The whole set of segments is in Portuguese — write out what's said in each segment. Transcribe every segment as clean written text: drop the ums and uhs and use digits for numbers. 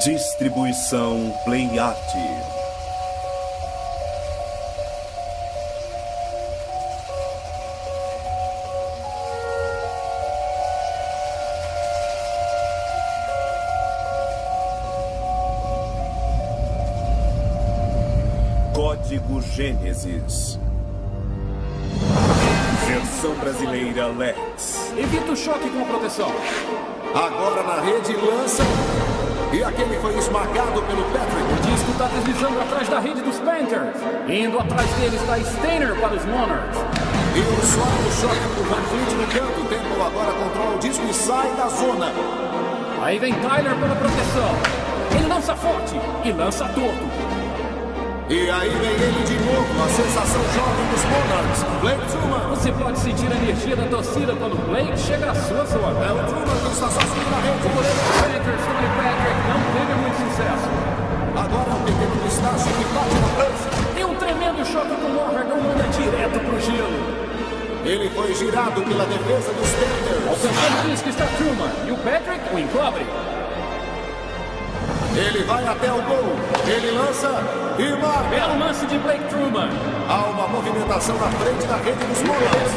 Distribuição Play Art. Código Gênesis. Versão brasileira Lex. Evita o choque com a proteção. Agora na rede, lança. E aquele foi esmagado pelo Patrick. O disco está deslizando atrás da rede dos Panthers. Indo atrás dele está Steiner para os Monarchs. E o suave choque pro Van Fleet no canto. O Temple agora controla o disco e sai da zona. Aí vem Tyler pela proteção. Ele lança forte e lança torto. E aí vem ele de novo, a sensação jovem dos Monarchs, Blake Truman. Você pode sentir a energia da torcida quando Blake chega à sua zona. É o Truman que está sozinho na rede. Por ele, o Panthers, Tony Patrick não teve muito sucesso. Agora o pequeno pistache que bate na lança. E um tremendo choque com o Morgan manda direto pro gelo. Ele foi girado pela defesa dos Panthers. Alcançando o disco está Truman e o Patrick o encobre. Ele vai até o gol. Ele lança e marca. Belo lance de Blake Truman. Há uma movimentação na frente da rede dos Monarchs.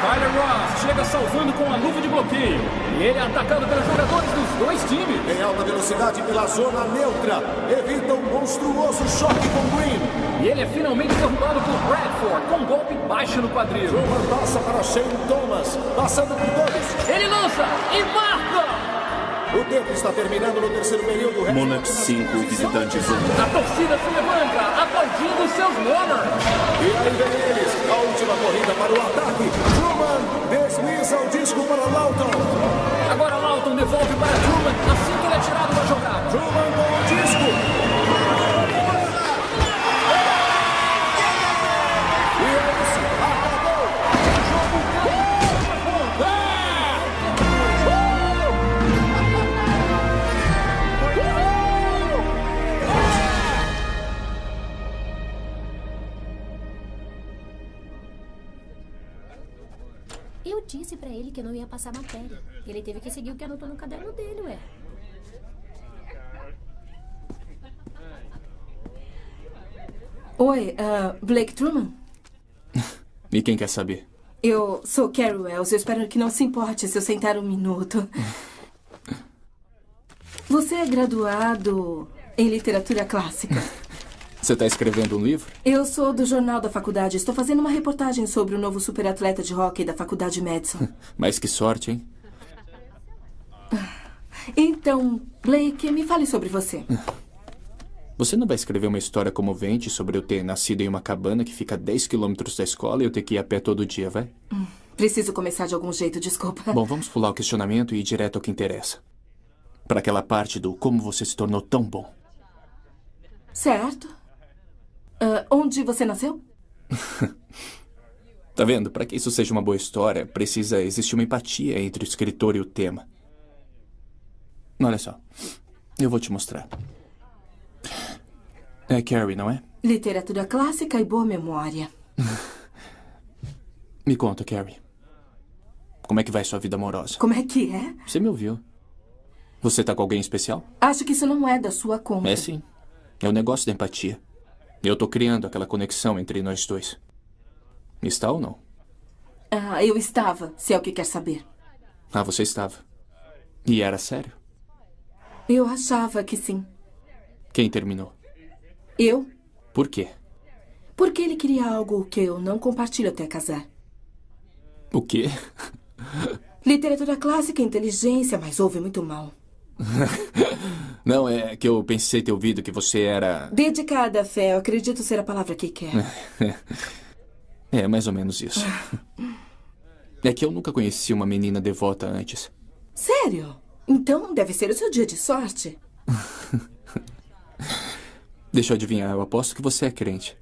Tyler Ross chega salvando com a luva de bloqueio. E ele é atacado pelos jogadores dos dois times. Em alta velocidade pela zona neutra. Evita um monstruoso choque com Green. E ele é finalmente derrubado por Bradford com um golpe baixo no quadril. Truman passa para Shane Thomas, passando por todos. Ele lança e marca! O tempo está terminando no terceiro período. Monarchs 5, visitantes 1. A torcida se levanta, aplaudindo seus Monarchs. E aí vem eles, a última corrida para o ataque. Truman desliza o disco para Lawton. Agora Lawton devolve para Truman assim que ele é tirado da jogada. Truman com o disco. E é isso, acabou. Eu disse pra ele que eu não ia passar matéria. Ele teve que seguir o que anotou no caderno dele, ué. Oi, Blake Truman? E quem quer saber? Eu sou Carrie Wells. Eu espero que não se importe se eu sentar um minuto. Você é graduado em literatura clássica. Você está escrevendo um livro? Eu sou do jornal da faculdade. Estou fazendo uma reportagem sobre o novo superatleta de hóquei da faculdade Madison. Mas que sorte, hein? Então, Blake, me fale sobre você. Você não vai escrever uma história comovente sobre eu ter nascido em uma cabana que fica a 10 quilômetros da escola e eu ter que ir a pé todo dia, vai? Preciso começar de algum jeito, desculpa. Bom, vamos pular o questionamento e ir direto ao que interessa. Para aquela parte do como você se tornou tão bom. Certo. Onde você nasceu? Tá vendo? Para que isso seja uma boa história, precisa existir uma empatia entre o escritor e o tema. Olha só. Eu vou te mostrar. É Carrie, não é? Literatura clássica e boa memória. Me conta, Carrie. Como é que vai sua vida amorosa? Como é que é? Você me ouviu. Você tá com alguém especial? Acho que isso não é da sua conta. É sim. É o negócio da empatia. Eu tô criando aquela conexão entre nós dois. Está ou não? Eu estava, se é o que quer saber. Ah, você estava. E era sério? Eu achava que sim. Quem terminou? Eu? Por quê? Porque ele queria algo que eu não compartilho até casar. O quê? Literatura clássica, inteligência, mas ouve muito mal. Não, é que eu pensei ter ouvido que você era... Dedicada, Fé. Eu acredito ser a palavra que quer. É, mais ou menos isso. É que eu nunca conheci uma menina devota antes. Sério? Então deve ser o seu dia de sorte. Deixa eu adivinhar, eu aposto que você é crente.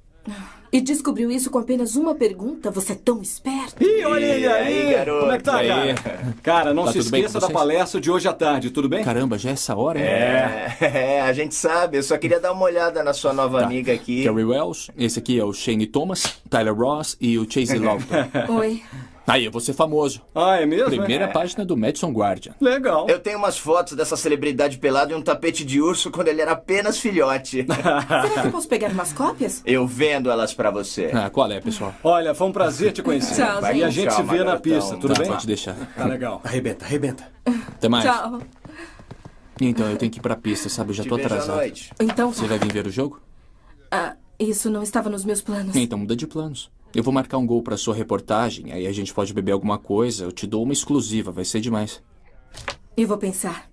E descobriu isso com apenas uma pergunta? Você é tão esperto. Ih, olha ele aí, garoto. Como é que tá, Aí. cara? Cara, não Tá se tudo bem esqueça com da vocês? palestra de hoje à tarde, tudo bem? Caramba, já é essa hora, hein? A gente sabe. Eu só queria dar uma olhada na sua nova amiga aqui. Carrie Wells, esse aqui é o Shane Thomas, Tyler Ross e o Chase Lawton. Oi. Aí eu vou ser famoso. Ah, é mesmo? Primeira página do Madison Guardian. Legal. Eu tenho umas fotos dessa celebridade pelada em um tapete de urso quando ele era apenas filhote. Será que eu posso pegar umas cópias? Eu vendo elas pra você. Ah, qual é, pessoal? Olha, foi um prazer te conhecer. Tchau, E a gente se vê na pista, tudo Tá, bem? pode deixar. Tá legal. Arrebenta, arrebenta. Até mais. Tchau. Então, eu tenho que ir pra pista, sabe? Eu já Te tô vejo à atrasado. noite. Então, Você vai vir ver o jogo? isso não estava nos meus planos. Então muda de planos. Eu vou marcar um gol pra sua reportagem, aí a gente pode beber alguma coisa. Eu te dou uma exclusiva, vai ser demais. Eu vou pensar.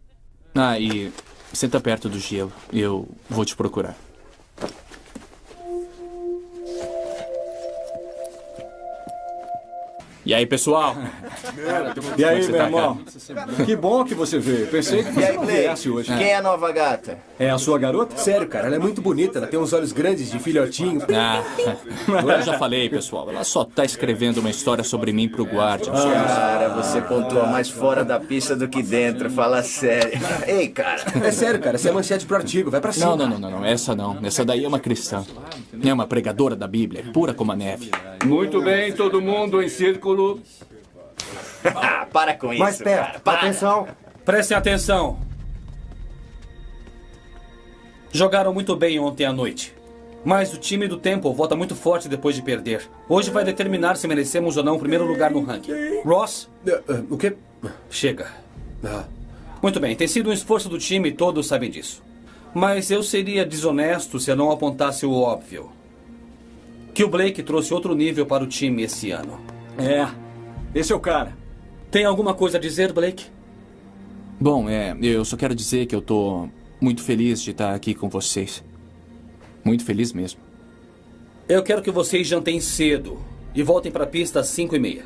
Ah, e senta perto do gelo. Eu vou te procurar. E aí, pessoal? E aí, você meu tá, irmão? Que bom que você veio. Pensei que E você aí, não Clay? viesse hoje. Quem é a nova gata? É a sua garota? Sério, cara, ela é muito bonita. Ela tem uns olhos grandes de filhotinho. Ah, eu já falei, pessoal. Ela só tá escrevendo uma história sobre mim pro Guardian. Cara, você pontua mais fora da pista do que dentro. Fala sério. Ei, cara. É sério, cara, essa é manchete pro artigo. Vai pra cima. Não. Essa não. Essa daí é uma cristã. É uma pregadora da Bíblia, pura como a neve. Muito bem, todo mundo em círculo. Ah, para com isso, Mais perto. cara. Para. Atenção. Prestem atenção. Jogaram muito bem ontem à noite. Mas o time do Temple volta muito forte depois de perder. Hoje vai determinar se merecemos ou não o primeiro lugar no ranking. Ross? O quê? Chega. Muito bem, tem sido um esforço do time e todos sabem disso. Mas eu seria desonesto se eu não apontasse o óbvio. Que o Blake trouxe outro nível para o time esse ano. É, esse é o cara. Tem alguma coisa a dizer, Blake? Bom, eu só quero dizer que eu tô muito feliz de estar aqui com vocês. Muito feliz mesmo. Eu quero que vocês jantem cedo e voltem para a pista às 5h30.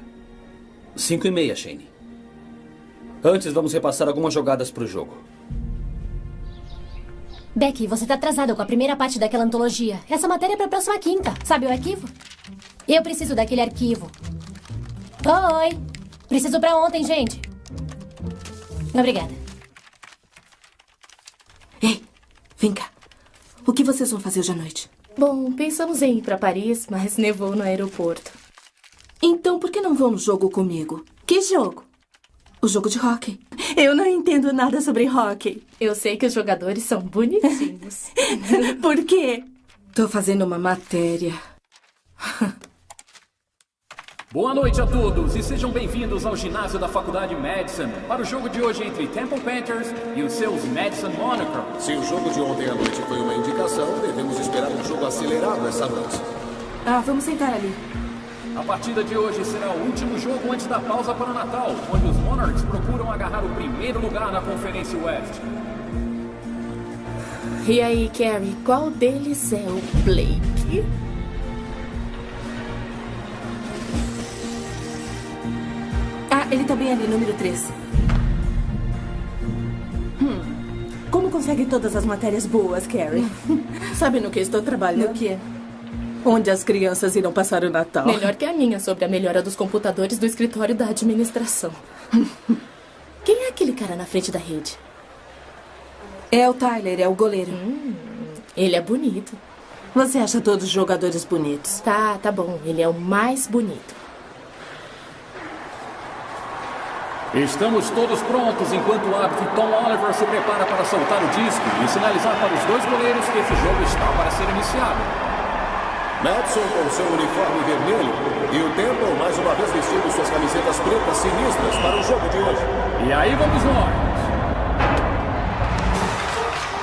5h30, Shane. Antes, vamos repassar algumas jogadas para o jogo. Becky, você tá atrasada com a primeira parte daquela antologia. Essa matéria é pra próxima quinta. Sabe o arquivo? Eu preciso daquele arquivo. Oi. Preciso pra ontem, gente. Obrigada. Ei, vem cá. O que vocês vão fazer hoje à noite? Bom, pensamos em ir pra Paris, mas nevou no aeroporto. Então, por que não vão no jogo comigo? Que jogo? O jogo de hóquei. Eu não entendo nada sobre hóquei. Eu sei que os jogadores são bonitinhos. Por quê? Tô fazendo uma matéria. Boa noite a todos e sejam bem-vindos ao ginásio da Faculdade Madison para o jogo de hoje entre Temple Panthers e os seus Madison Monochrome. Se o jogo de ontem à noite foi uma indicação, devemos esperar um jogo acelerado essa noite. Vamos sentar ali. A partida de hoje será o último jogo antes da pausa para o Natal, onde os Monarchs procuram agarrar o primeiro lugar na Conferência West. E aí, Carrie, qual deles é o Blake? Ele tá bem ali, número 3. Como consegue todas as matérias boas, Carrie? Sabe no que estou trabalhando? No quê? Onde as crianças irão passar o Natal. Melhor que a minha sobre a melhora dos computadores do escritório da administração. Quem é aquele cara na frente da rede? É o Tyler, é o goleiro. Ele é bonito. Você acha todos os jogadores bonitos? Tá bom. Ele é o mais bonito. Estamos todos prontos enquanto o árbitro Tom Oliver se prepara para soltar o disco e sinalizar para os dois goleiros que esse jogo está para ser iniciado. Madison com seu uniforme vermelho e o Temple mais uma vez vestindo suas camisetas pretas sinistras para o jogo de hoje. E aí vamos nós.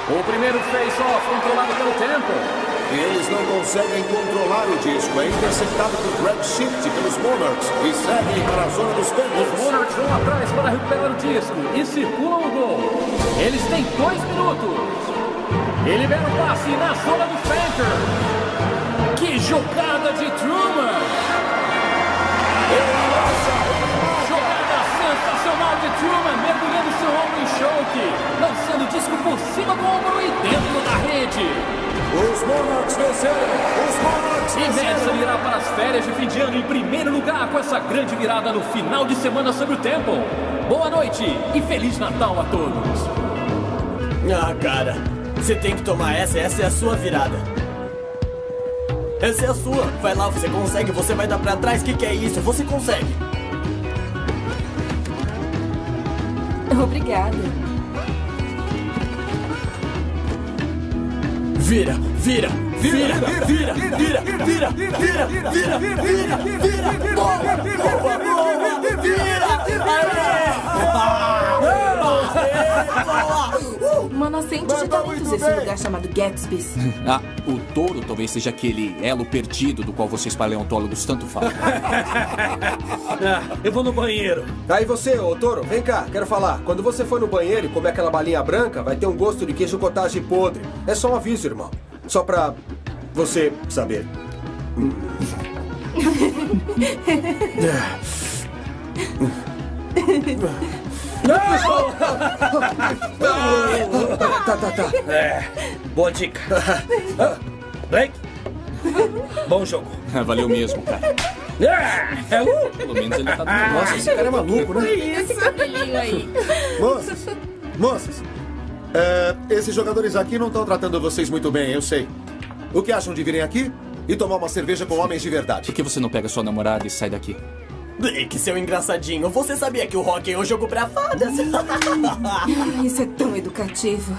O primeiro face-off controlado pelo Temple. Eles não conseguem controlar o disco. É interceptado por Greg Shift pelos Monarchs e segue para a zona dos Panthers. Os Monarchs vão atrás para recuperar o disco e circulam o gol. Eles têm 2 minutos. Ele libera o passe na zona dos Panthers. Que jogada de Truman! Jogada sensacional de Truman, mergulhando seu ombro em choke, lançando o disco por cima do ombro e dentro da rede. Os Monarchs venceram! Os Monarchs E Madison irá para as férias de fim de ano em primeiro lugar com essa grande virada no final de semana sobre o Temple. Boa noite e Feliz Natal a todos! Cara, você tem que tomar essa é a sua virada. Essa é a sua. Vai lá, você consegue, você vai dar pra trás. Que é isso? Você consegue. Obrigada. Vira, vira, vira, vira, vira, vira, vira, vira, vira, vira, vira. Boa, boa, boa, Uma nascente de talentos esse lugar chamado Gatsby's. Ah, o touro talvez seja aquele elo perdido do qual vocês paleontólogos tanto falam. Eu vou no banheiro. Aí você, ô touro, vem cá, quero falar. Quando você for no banheiro e comer aquela balinha branca, vai ter um gosto de queijo cottage podre. É só um aviso, irmão. Só pra você saber. Tá. Boa dica. Blake? Bom jogo. Valeu mesmo, cara. Pelo menos ele tá do negócio. Nossa, esse cara é maluco, né? Esse cabelinho aí. Moças, esses jogadores aqui não estão tratando vocês muito bem, eu sei. O que acham de virem aqui e tomar uma cerveja com homens de verdade? Por que você não pega sua namorada e sai daqui? Blake, seu engraçadinho, você sabia que o hockey é um jogo pra fadas? Isso é tão educativo.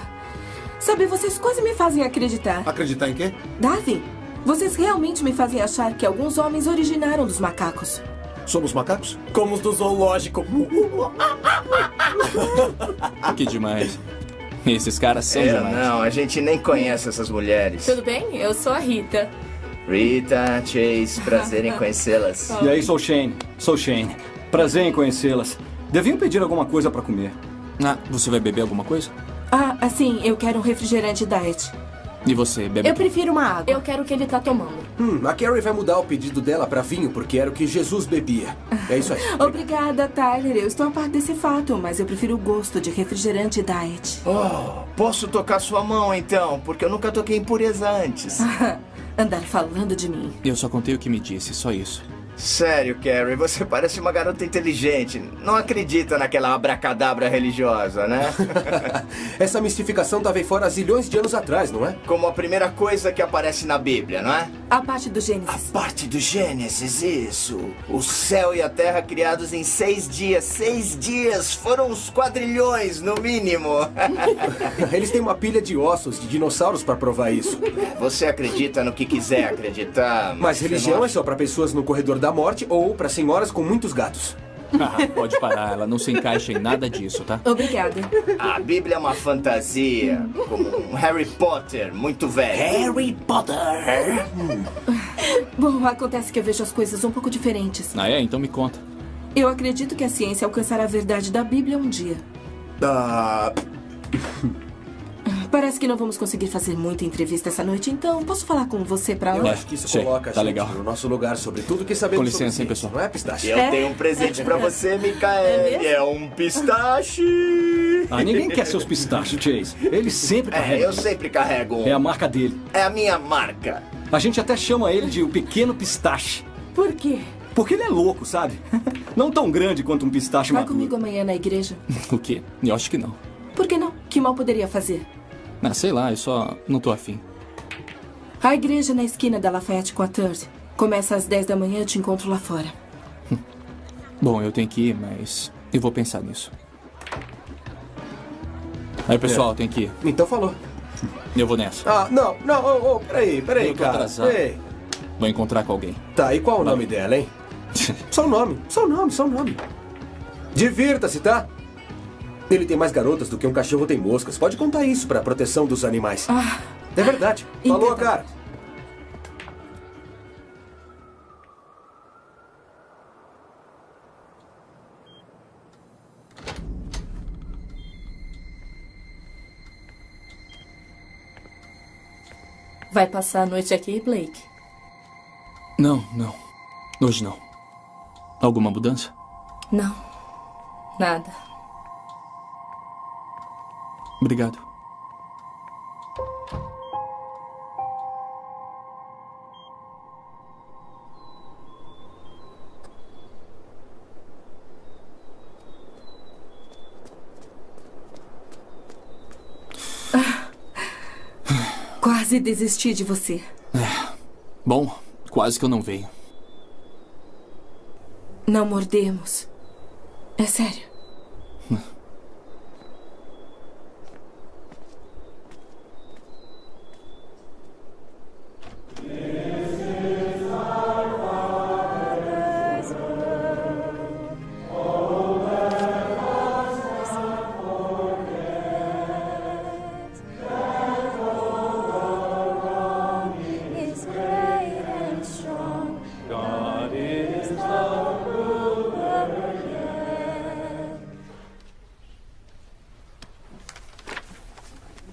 Sabe, vocês quase me fazem acreditar. Acreditar em quê? Darwin, vocês realmente me fazem achar que alguns homens originaram dos macacos. Somos macacos? Como os do zoológico. Que demais. Esses caras são demais. Não, a gente nem conhece essas mulheres. Tudo bem? Eu sou a Rita. Rita, Chase, prazer em conhecê-las. E aí, sou Shane. Sou Shane. Prazer em conhecê-las. Deviam pedir alguma coisa pra comer. Ah, você vai beber alguma coisa? Ah, assim, eu quero um refrigerante diet. E você, bebe? Eu prefiro uma água. Eu quero o que ele tá tomando. A Carrie vai mudar o pedido dela pra vinho porque era o que Jesus bebia. É isso aí. Obrigada, Tyler. Eu estou a par desse fato, mas eu prefiro o gosto de refrigerante diet. Oh, posso tocar sua mão, então? Porque eu nunca toquei em pureza antes. Andar falando de mim. Eu só contei o que me disse, só isso. Sério, Carrie, você parece uma garota inteligente. Não acredita naquela abracadabra religiosa, né? Essa mistificação estava aí fora há zilhões de anos atrás, não é? Como a primeira coisa que aparece na Bíblia, não é? A parte do Gênesis. A parte do Gênesis, isso. O céu e a terra criados em 6 dias. 6 dias! Foram uns quadrilhões, no mínimo. Eles têm uma pilha de ossos de dinossauros para provar isso. Você acredita no que quiser acreditar. Mas religião é só para pessoas no corredor da morte ou para senhoras com muitos gatos. Pode parar, ela não se encaixa em nada disso, tá? Obrigada. A Bíblia é uma fantasia, como um Harry Potter muito velho. Harry Potter! Bom, acontece que eu vejo as coisas um pouco diferentes. Ah, é? Então me conta. Eu acredito que a ciência alcançará a verdade da Bíblia um dia. Parece que não vamos conseguir fazer muita entrevista essa noite, então posso falar com você pra lá? Eu acho que isso coloca a gente legal. no nosso lugar sobre tudo que sabemos. Com licença, hein, sobre pessoal. Não é, Pistache? Eu tenho um presente pra você, Micael. É um pistache. Ah, ninguém quer seus pistachos, Chase. Ele sempre carrega. Eu sempre carrego um. É a marca dele. É a minha marca. A gente até chama ele de o pequeno pistache. Por quê? Porque ele é louco, sabe? Não tão grande quanto um pistache Vai maduro. comigo amanhã na igreja? O quê? Eu acho que não. Por que não? Que mal poderia fazer? Ah, sei lá, eu só não tô afim. A igreja na esquina da Lafayette com a Third. Começa às 10 da manhã, eu te encontro lá fora. Bom, eu tenho que ir, mas eu vou pensar nisso. Aí, pessoal, tem que ir. Então falou. Eu vou nessa. Ah, não, peraí, Eu tô cara. atrasado. Ei. Vou encontrar com alguém. Tá, e qual o nome dela, hein? Só o nome. Divirta-se, tá? Ele tem mais garotas do que um cachorro tem moscas. Pode contar isso pra proteção dos animais. É verdade. Falou, cara. Vai passar a noite aqui, Blake? Não. Hoje não. Alguma mudança? Não. Nada. Obrigado. Quase desisti de você. Bom, quase que eu não venho. Não mordemos. É sério.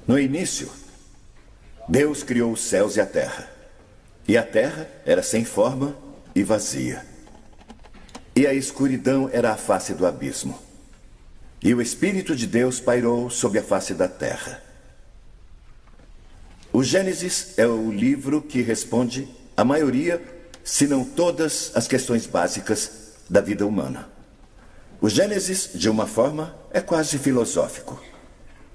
No início, Deus criou os céus e a terra. E a terra era sem forma e vazia. E a escuridão era a face do abismo. E o Espírito de Deus pairou sobre a face da terra. O Gênesis é o livro que responde a maioria, se não todas, as questões básicas da vida humana. O Gênesis, de uma forma, é quase filosófico.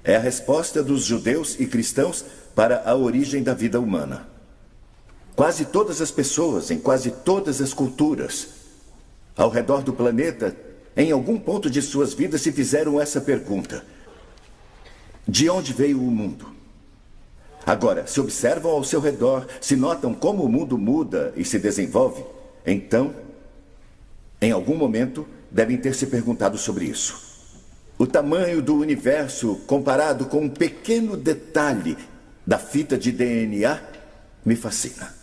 É a resposta dos judeus e cristãos para a origem da vida humana. Quase todas as pessoas, em quase todas as culturas, ao redor do planeta, em algum ponto de suas vidas se fizeram essa pergunta: de onde veio o mundo? Agora, se observam ao seu redor, se notam como o mundo muda e se desenvolve, então, em algum momento, devem ter se perguntado sobre isso. O tamanho do universo comparado com um pequeno detalhe da fita de DNA me fascina.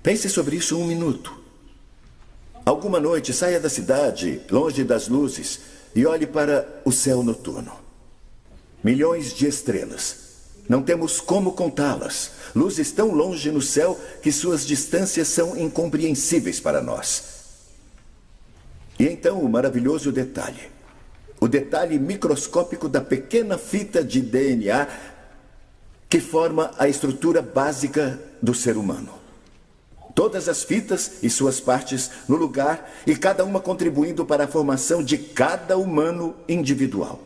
Pense sobre isso um minuto. Alguma noite, saia da cidade, longe das luzes, e olhe para o céu noturno. Milhões de estrelas. Não temos como contá-las. Luzes tão longe no céu que suas distâncias são incompreensíveis para nós. E então o maravilhoso detalhe. O detalhe microscópico da pequena fita de DNA que forma a estrutura básica do ser humano. Todas as fitas e suas partes no lugar e cada uma contribuindo para a formação de cada humano individual.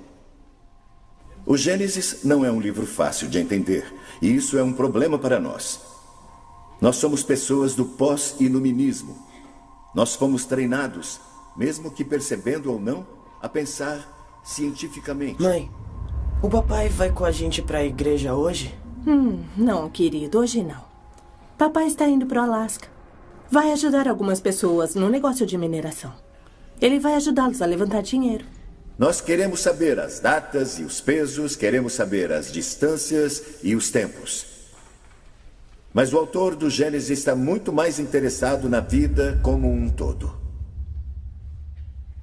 O Gênesis não é um livro fácil de entender, e isso é um problema para nós. Nós somos pessoas do pós-iluminismo. Nós fomos treinados, mesmo que percebendo ou não, a pensar cientificamente. Mãe, o papai vai com a gente para a igreja hoje? Não, querido, hoje não. Papai está indo para o Alasca. Vai ajudar algumas pessoas no negócio de mineração. Ele vai ajudá-los a levantar dinheiro. Nós queremos saber as datas e os pesos, queremos saber as distâncias e os tempos. Mas o autor do Gênesis está muito mais interessado na vida como um todo.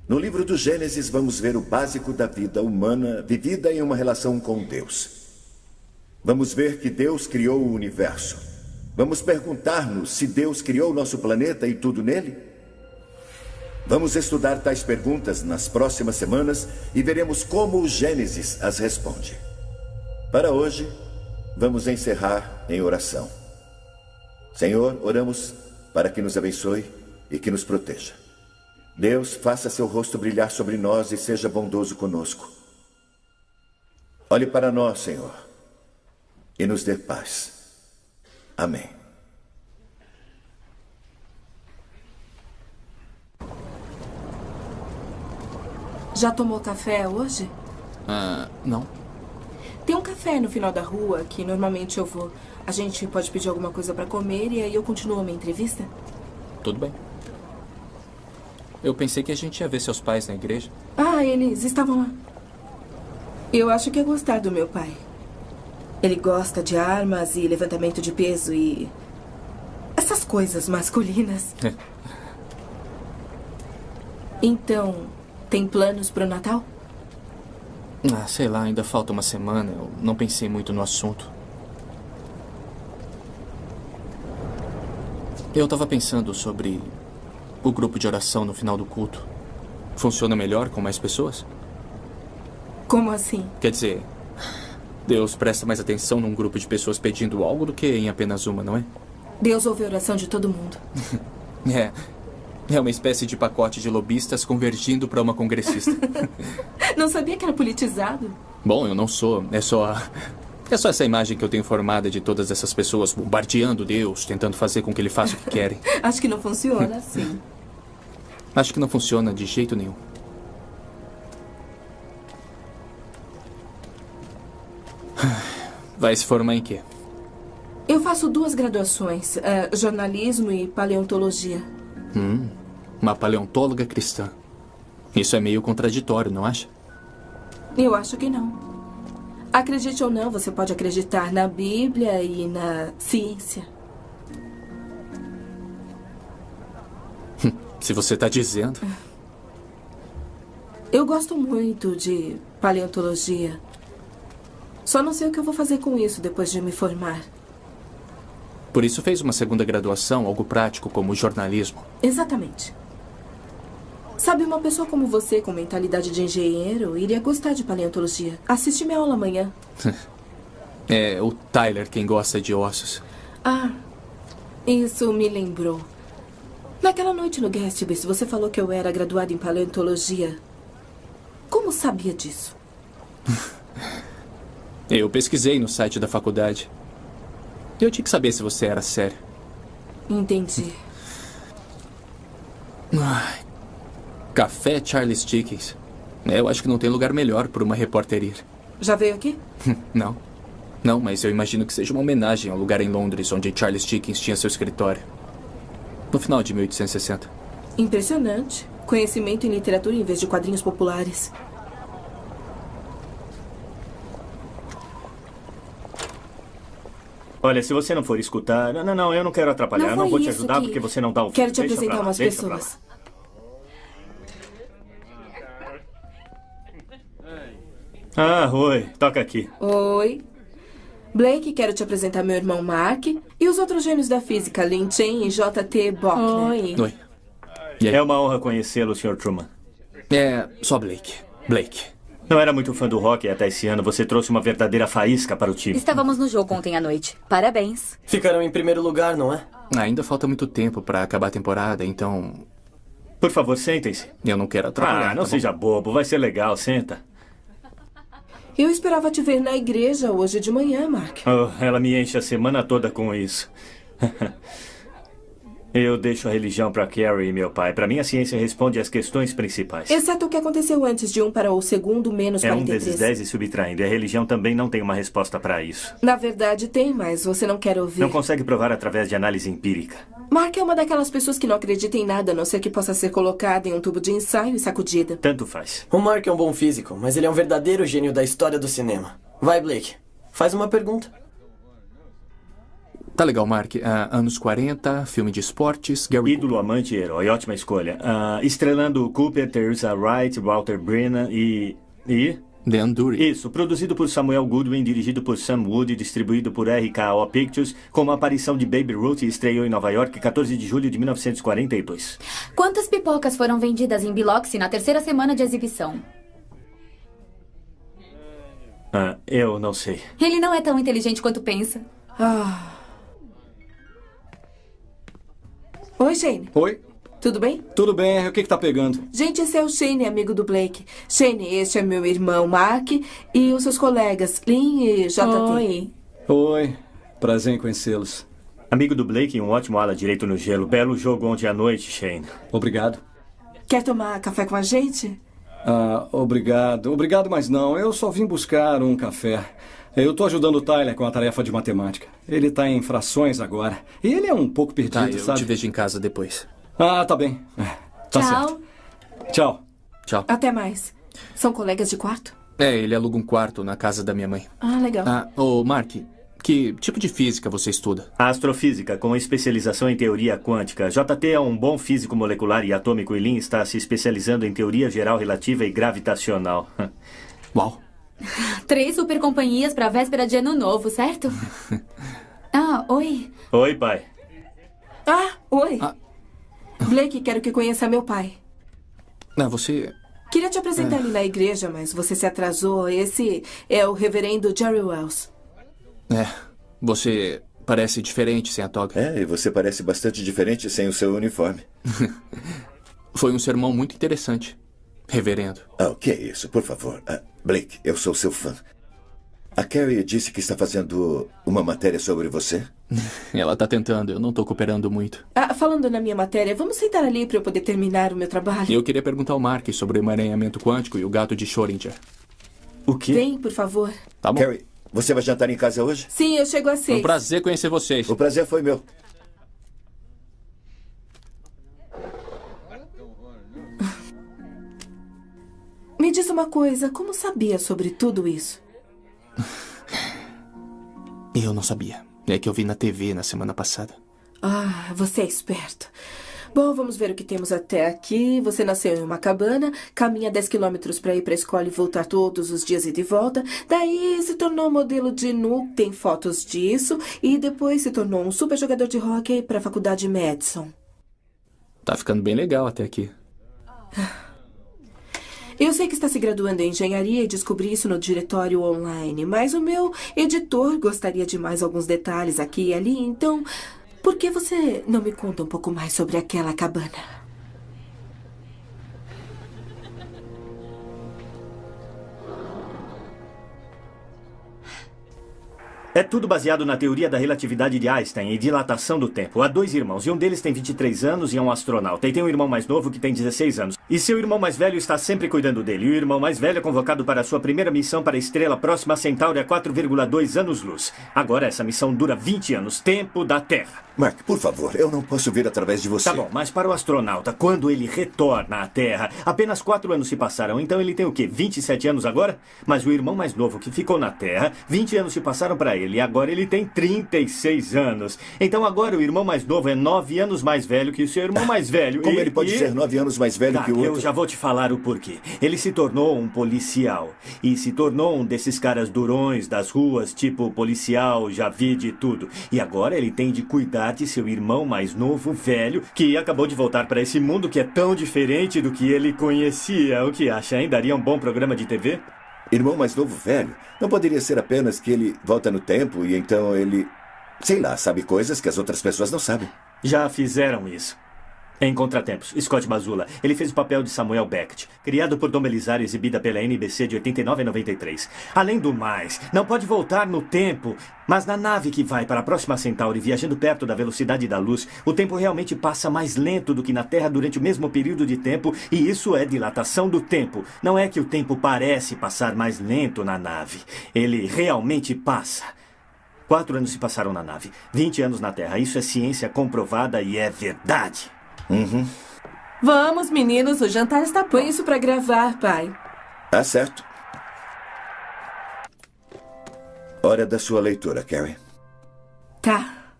No livro do Gênesis, vamos ver o básico da vida humana vivida em uma relação com Deus. Vamos ver que Deus criou o universo. Vamos perguntar-nos se Deus criou o nosso planeta e tudo nele? Vamos estudar tais perguntas nas próximas semanas e veremos como o Gênesis as responde. Para hoje, vamos encerrar em oração. Senhor, oramos para que nos abençoe e que nos proteja. Deus, faça seu rosto brilhar sobre nós e seja bondoso conosco. Olhe para nós, Senhor, e nos dê paz. Amém. Já tomou café hoje? Não. Tem um café no final da rua que normalmente eu vou. A gente pode pedir alguma coisa para comer e aí eu continuo a minha entrevista? Tudo bem. Eu pensei que a gente ia ver seus pais na igreja. Eles estavam lá. Eu acho que ia gostar do meu pai. Ele gosta de armas e levantamento de peso e essas coisas masculinas. Então, tem planos para o Natal? Sei lá, ainda falta uma semana. Eu não pensei muito no assunto. Eu estava pensando sobre o grupo de oração no final do culto. Funciona melhor com mais pessoas? Como assim? Quer dizer, Deus presta mais atenção num grupo de pessoas pedindo algo do que em apenas uma, não é? Deus ouve a oração de todo mundo. É uma espécie de pacote de lobistas convergindo para uma congressista. Não sabia que era politizado? Bom, eu não sou. É só essa imagem que eu tenho formada de todas essas pessoas bombardeando Deus, tentando fazer com que ele faça o que querem. Acho que não funciona assim. Acho que não funciona de jeito nenhum. Vai se formar em quê? Eu faço 2 graduações, jornalismo e paleontologia. Uma paleontóloga cristã. Isso é meio contraditório, não acha? Eu acho que não. Acredite ou não, você pode acreditar na Bíblia e na ciência. Se você está dizendo. Eu gosto muito de paleontologia. Só não sei o que eu vou fazer com isso depois de me formar. Por isso fez uma segunda graduação, algo prático como jornalismo. Exatamente. Sabe, uma pessoa como você, com mentalidade de engenheiro, iria gostar de paleontologia. Assiste minha aula amanhã. É o Tyler quem gosta de ossos. Ah, isso me lembrou. Naquela noite no Guestbase, você falou que eu era graduada em paleontologia. Como sabia disso? Eu pesquisei no site da faculdade. Eu tinha que saber se você era sério. Entendi. Ai, café Charles Dickens. Eu acho que não tem lugar melhor para uma repórter ir. Já veio aqui? Não. Não, mas eu imagino que seja uma homenagem ao lugar em Londres onde Charles Dickens tinha seu escritório. No final de 1860. Impressionante. Conhecimento em literatura em vez de quadrinhos populares. Olha, se você não for escutar... Não, eu não quero atrapalhar. Eu não vou te ajudar porque você não dá o... Quero te apresentar umas pessoas. Ah, oi. Toca aqui. Oi. Blake, quero te apresentar meu irmão Mark e os outros gênios da física, Lin Chen e J.T. Bockner. Oi. E aí? É uma honra conhecê-lo, Sr. Truman. É só Blake. Não era muito fã do rock até esse ano. Você trouxe uma verdadeira faísca para o time. Estávamos no jogo ontem à noite. Parabéns. Ficaram em primeiro lugar, não é? Ainda falta muito tempo para acabar a temporada, então... Por favor, sentem-se. Eu não quero atrapalhar. Não seja bobo. Vai ser legal. Senta. Eu esperava te ver na igreja hoje de manhã, Mark. Oh, ela me enche a semana toda com isso. Eu deixo a religião para Carrie e meu pai. Para mim, a ciência responde às questões principais. Exceto o que aconteceu antes de 1 para o segundo menos 43. É 1 vezes 10 e subtraindo. E a religião também não tem uma resposta para isso. Na verdade, tem, mas você não quer ouvir. Não consegue provar através de análise empírica. Mark é uma daquelas pessoas que não acredita em nada, a não ser que possa ser colocada em um tubo de ensaio e sacudida. Tanto faz. O Mark é um bom físico, mas ele é um verdadeiro gênio da história do cinema. Vai, Blake. Faz uma pergunta. Tá legal, Mark. Anos 40, filme de esportes, Gary... Ídolo, amante e herói. Ótima escolha. Estrelando Cooper, Teresa Wright, Walter Brennan e... Dan Dury. Isso, produzido por Samuel Goodwin, dirigido por Sam Wood, distribuído por RKO Pictures, com uma aparição de Baby Ruth e estreou em Nova York 14 de julho de 1942. Quantas pipocas foram vendidas em Biloxi na terceira semana de exibição? Eu não sei. Ele não é tão inteligente quanto pensa. Oi, Shane. Oi. Tudo bem? Tudo bem. O que tá pegando? Gente, esse é o Shane, amigo do Blake. Shane, este é meu irmão Mark e os seus colegas, Lin e J.T. Oi. Prazer em conhecê-los. Amigo do Blake e um ótimo ala direito no gelo. Belo jogo ontem à noite, Shane. Obrigado. Quer tomar café com a gente? Obrigado. Obrigado, mas não. Eu só vim buscar um café. Eu tô ajudando o Tyler com a tarefa de matemática. Ele tá em frações agora. E ele é um pouco perdido, eu sabe? te vejo em casa depois. Tá bem. Tá Tchau. Certo. Tchau. Até mais. São colegas de quarto? Ele aluga um quarto na casa da minha mãe. Legal. Mark, que tipo de física você estuda? Astrofísica, com especialização em teoria quântica. JT é um bom físico molecular e atômico e Lin está se especializando em teoria geral relativa e gravitacional. Uau. 3 supercompanhias para a véspera de ano novo, certo? Oi. Oi, pai. Oi. Blake, quero que conheça meu pai. Você... Queria te apresentar ele na igreja, mas você se atrasou. Esse é o reverendo Jerry Wells. Você parece diferente sem a toga. E você parece bastante diferente sem o seu uniforme. Foi um sermão muito interessante, reverendo. O que é isso? Por favor. Blake, eu sou seu fã. A Carrie disse que está fazendo uma matéria sobre você? Ela tá tentando, eu não tô cooperando muito. Falando na minha matéria, vamos sentar ali para eu poder terminar o meu trabalho. Eu queria perguntar ao Mark sobre o emaranhamento quântico e o gato de Schrödinger. O quê? Vem, por favor. Tá bom. Carrie, você vai jantar em casa hoje? Sim, eu chego às 6. Foi um prazer conhecer vocês. O prazer foi meu. Me diz uma coisa, como sabia sobre tudo isso? Eu não sabia. É que eu vi na TV na semana passada. Você é esperto. Bom, vamos ver o que temos até aqui. Você nasceu em uma cabana, caminha 10 quilômetros para ir para a escola e voltar todos os dias e de volta. Daí se tornou modelo de nu, tem fotos disso. E depois se tornou um super jogador de hóquei para a faculdade Madison. Tá ficando bem legal até aqui. Eu sei que está se graduando em engenharia e descobri isso no diretório online. Mas o meu editor gostaria de mais alguns detalhes aqui e ali, então... Por que você não me conta um pouco mais sobre aquela cabana? É tudo baseado na teoria da relatividade de Einstein e dilatação do tempo. Há 2 irmãos, e um deles tem 23 anos e é um astronauta. E tem um irmão mais novo que tem 16 anos. E seu irmão mais velho está sempre cuidando dele. E o irmão mais velho é convocado para a sua primeira missão para a estrela próxima a Centauri a 4,2 anos-luz. Agora essa missão dura 20 anos, tempo da Terra. Mark, por favor, eu não posso ver através de você. Tá bom, mas para o astronauta, quando ele retorna à Terra, apenas 4 anos se passaram. Então ele tem o quê? 27 anos agora? Mas o irmão mais novo que ficou na Terra, 20 anos se passaram para ele. E agora ele tem 36 anos. Então agora o irmão mais novo é 9 anos mais velho que o seu irmão mais velho. Como ele pode ser 9 anos mais velho que o outro? Eu já vou te falar o porquê. Ele se tornou um policial. E se tornou um desses caras durões das ruas, tipo policial, já vi de tudo. E agora ele tem de cuidar de seu irmão mais novo, velho, que acabou de voltar para esse mundo que é tão diferente do que ele conhecia. O que acha, hein? Daria um bom programa de TV? Irmão mais novo, velho? Não poderia ser apenas que ele volta no tempo e então ele... sei lá, sabe coisas que as outras pessoas não sabem. Já fizeram isso. Em Contratempos, Scott Bakula. Ele fez o papel de Samuel Beckett, criado por Dom Belisário e exibida pela NBC de 89 a 93. Além do mais, não pode voltar no tempo, mas na nave que vai para a próxima Centauri, viajando perto da velocidade da luz, o tempo realmente passa mais lento do que na Terra durante o mesmo período de tempo, e isso é dilatação do tempo. Não é que o tempo parece passar mais lento na nave. Ele realmente passa. 4 anos se passaram na nave, 20 anos na Terra. Isso é ciência comprovada e é verdade. Uhum. Vamos, meninos, o jantar está pronto. Põe isso para gravar, pai. Tá certo. Hora da sua leitura, Carrie. Tá.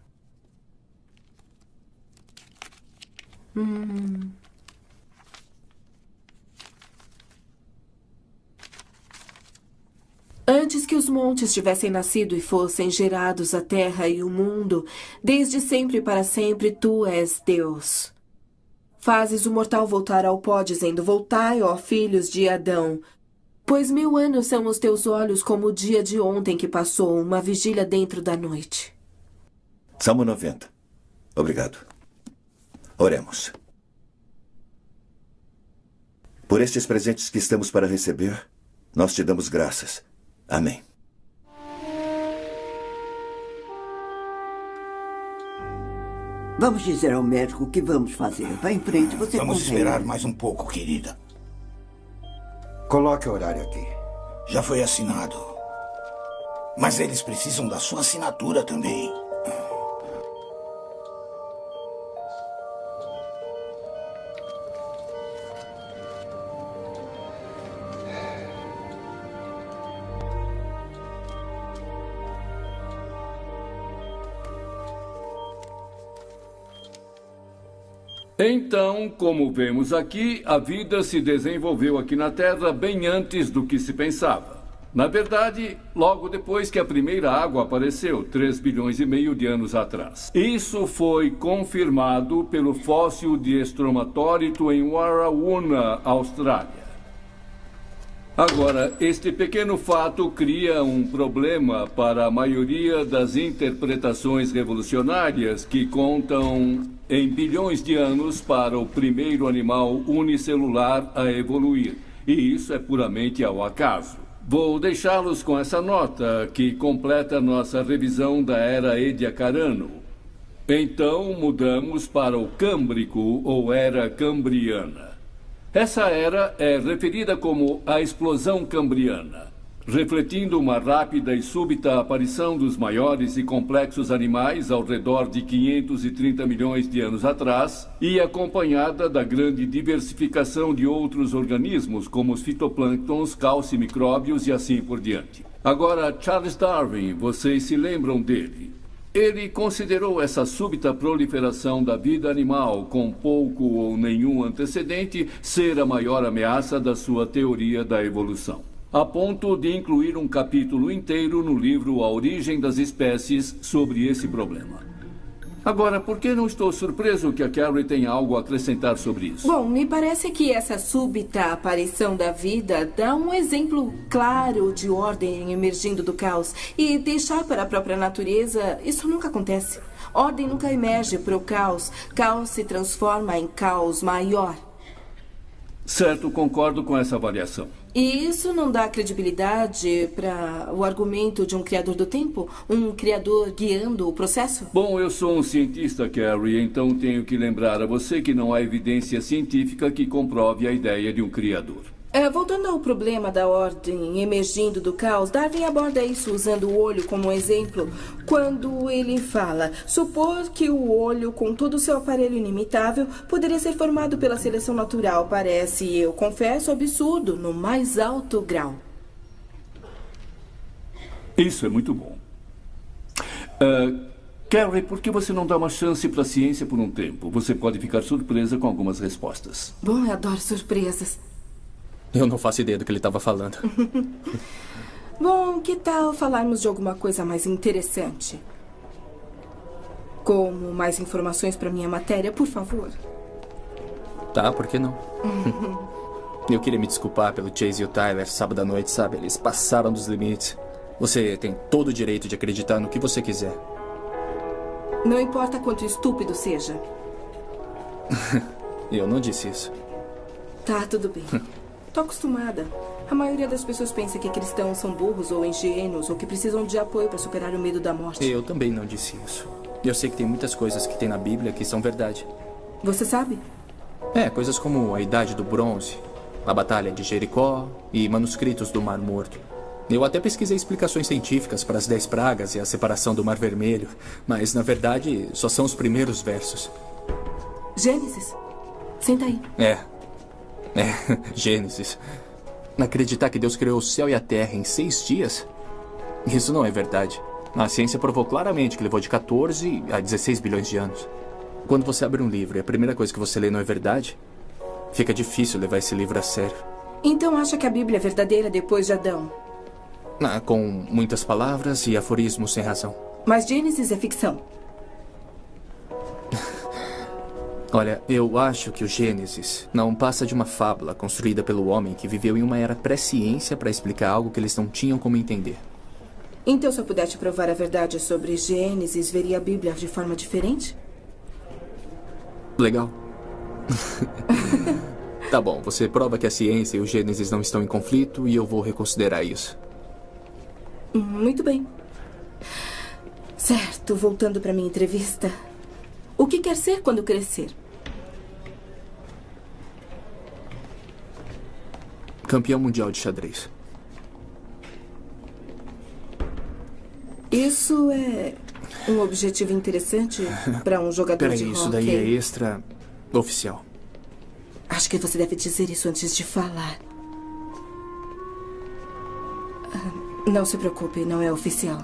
Antes que os montes tivessem nascido e fossem gerados a terra e o mundo, desde sempre e para sempre tu és Deus. Fazes o mortal voltar ao pó, dizendo, voltai, ó filhos de Adão. Pois 1000 anos são os teus olhos como o dia de ontem que passou, uma vigília dentro da noite. Salmo 90. Obrigado. Oremos. Por estes presentes que estamos para receber, nós te damos graças. Amém. Vamos dizer ao médico o que vamos fazer. Vá em frente, você Vamos consegue. esperar mais um pouco, querida. Coloque o horário aqui. Já foi assinado. Mas eles precisam da sua assinatura também. Então, como vemos aqui, a vida se desenvolveu aqui na Terra bem antes do que se pensava. Na verdade, logo depois que a primeira água apareceu, 3 bilhões e meio de anos atrás. Isso foi confirmado pelo fóssil de Estromatórito em Warrawoona, Austrália. Agora, este pequeno fato cria um problema para a maioria das interpretações revolucionárias que contam em bilhões de anos para o primeiro animal unicelular a evoluir. E isso é puramente ao acaso. Vou deixá-los com essa nota que completa nossa revisão da Era Ediacarano. Então, mudamos para o Câmbrico ou Era Cambriana. Essa era é referida como a explosão cambriana, refletindo uma rápida e súbita aparição dos maiores e complexos animais ao redor de 530 milhões de anos atrás e acompanhada da grande diversificação de outros organismos, como os fitoplânctons, calcimicróbios e assim por diante. Agora, Charles Darwin, vocês se lembram dele? Ele considerou essa súbita proliferação da vida animal com pouco ou nenhum antecedente ser a maior ameaça da sua teoria da evolução, a ponto de incluir um capítulo inteiro no livro A Origem das Espécies sobre esse problema. Agora, por que não estou surpreso que a Carrie tenha algo a acrescentar sobre isso? Bom, me parece que essa súbita aparição da vida dá um exemplo claro de ordem emergindo do caos. E deixar para a própria natureza, isso nunca acontece. Ordem nunca emerge para o caos. Caos se transforma em caos maior. Certo, concordo com essa avaliação. E isso não dá credibilidade para o argumento de um criador do tempo? Um criador guiando o processo? Bom, eu sou um cientista, Carrie, então tenho que lembrar a você que não há evidência científica que comprove a ideia de um criador. Voltando ao problema da ordem emergindo do caos, Darwin aborda isso usando o olho como exemplo quando ele fala: supor que o olho, com todo o seu aparelho inimitável, poderia ser formado pela seleção natural. Parece, eu confesso, absurdo no mais alto grau. Isso é muito bom. Carrie, por que você não dá uma chance para a ciência por um tempo? Você pode ficar surpresa com algumas respostas. Bom, eu adoro surpresas. Eu não faço ideia do que ele estava falando. Bom, que tal falarmos de alguma coisa mais interessante? Como mais informações para minha matéria, por favor. Tá, por que não? Eu queria me desculpar pelo Chase e o Tyler sábado à noite, sabe? Eles passaram dos limites. Você tem todo o direito de acreditar no que você quiser. Não importa quanto estúpido seja. Eu não disse isso. Tá, tudo bem. Tô acostumada. A maioria das pessoas pensa que cristãos são burros ou ingênuos ou que precisam de apoio para superar o medo da morte. Eu também não disse isso. Eu sei que tem muitas coisas que tem na Bíblia que são verdade. Você sabe? Coisas como a Idade do Bronze, a Batalha de Jericó e manuscritos do Mar Morto. Eu até pesquisei explicações científicas para as 10 pragas e a separação do Mar Vermelho, mas, na verdade, só são os primeiros versos. Gênesis. Senta aí. Gênesis. Acreditar que Deus criou o céu e a terra em 6 dias? Isso não é verdade. A ciência provou claramente que levou de 14 a 16 bilhões de anos. Quando você abre um livro e a primeira coisa que você lê não é verdade, fica difícil levar esse livro a sério. Então acha que a Bíblia é verdadeira depois de Adão? Com muitas palavras e aforismos sem razão. Mas Gênesis é ficção. Olha, eu acho que o Gênesis não passa de uma fábula construída pelo homem que viveu em uma era pré-ciência para explicar algo que eles não tinham como entender. Então, se eu pudesse provar a verdade sobre Gênesis, veria a Bíblia de forma diferente? Legal. Tá bom, você prova que a ciência e o Gênesis não estão em conflito e eu vou reconsiderar isso. Muito bem. Certo, voltando para minha entrevista. O que quer ser quando crescer? Campeão mundial de xadrez. Isso é um objetivo interessante para um jogador de hóquei. Isso daí é extra oficial. Acho que você deve dizer isso antes de falar. Não se preocupe, não é oficial.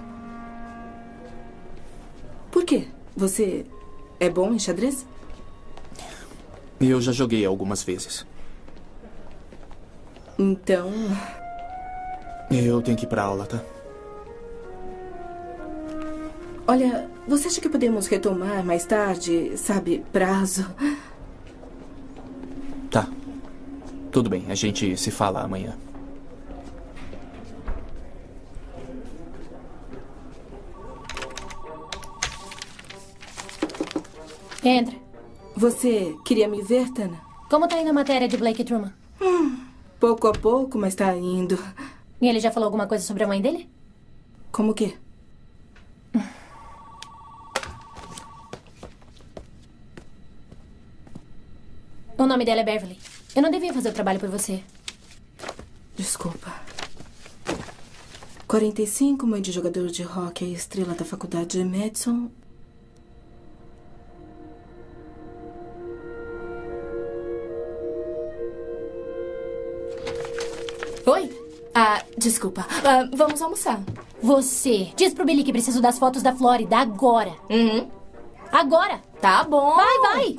Por quê? Você é bom em xadrez? Eu já joguei algumas vezes. Então... Eu tenho que ir pra aula, tá? Olha, você acha que podemos retomar mais tarde? Sabe, prazo? Tá. Tudo bem, a gente se fala amanhã. Entra. Você queria me ver, Tana? Como tá indo a matéria de Blake Truman? Pouco a pouco, mas tá indo. E ele já falou alguma coisa sobre a mãe dele? Como o quê? O nome dela é Beverly. Eu não devia fazer o trabalho por você. Desculpa. 45, mãe de jogador de hóquei, estrela da faculdade de Madison. Oi? Desculpa. Vamos almoçar. Você. Diz pro Billy que preciso das fotos da Flórida agora. Agora. Tá bom. Vai.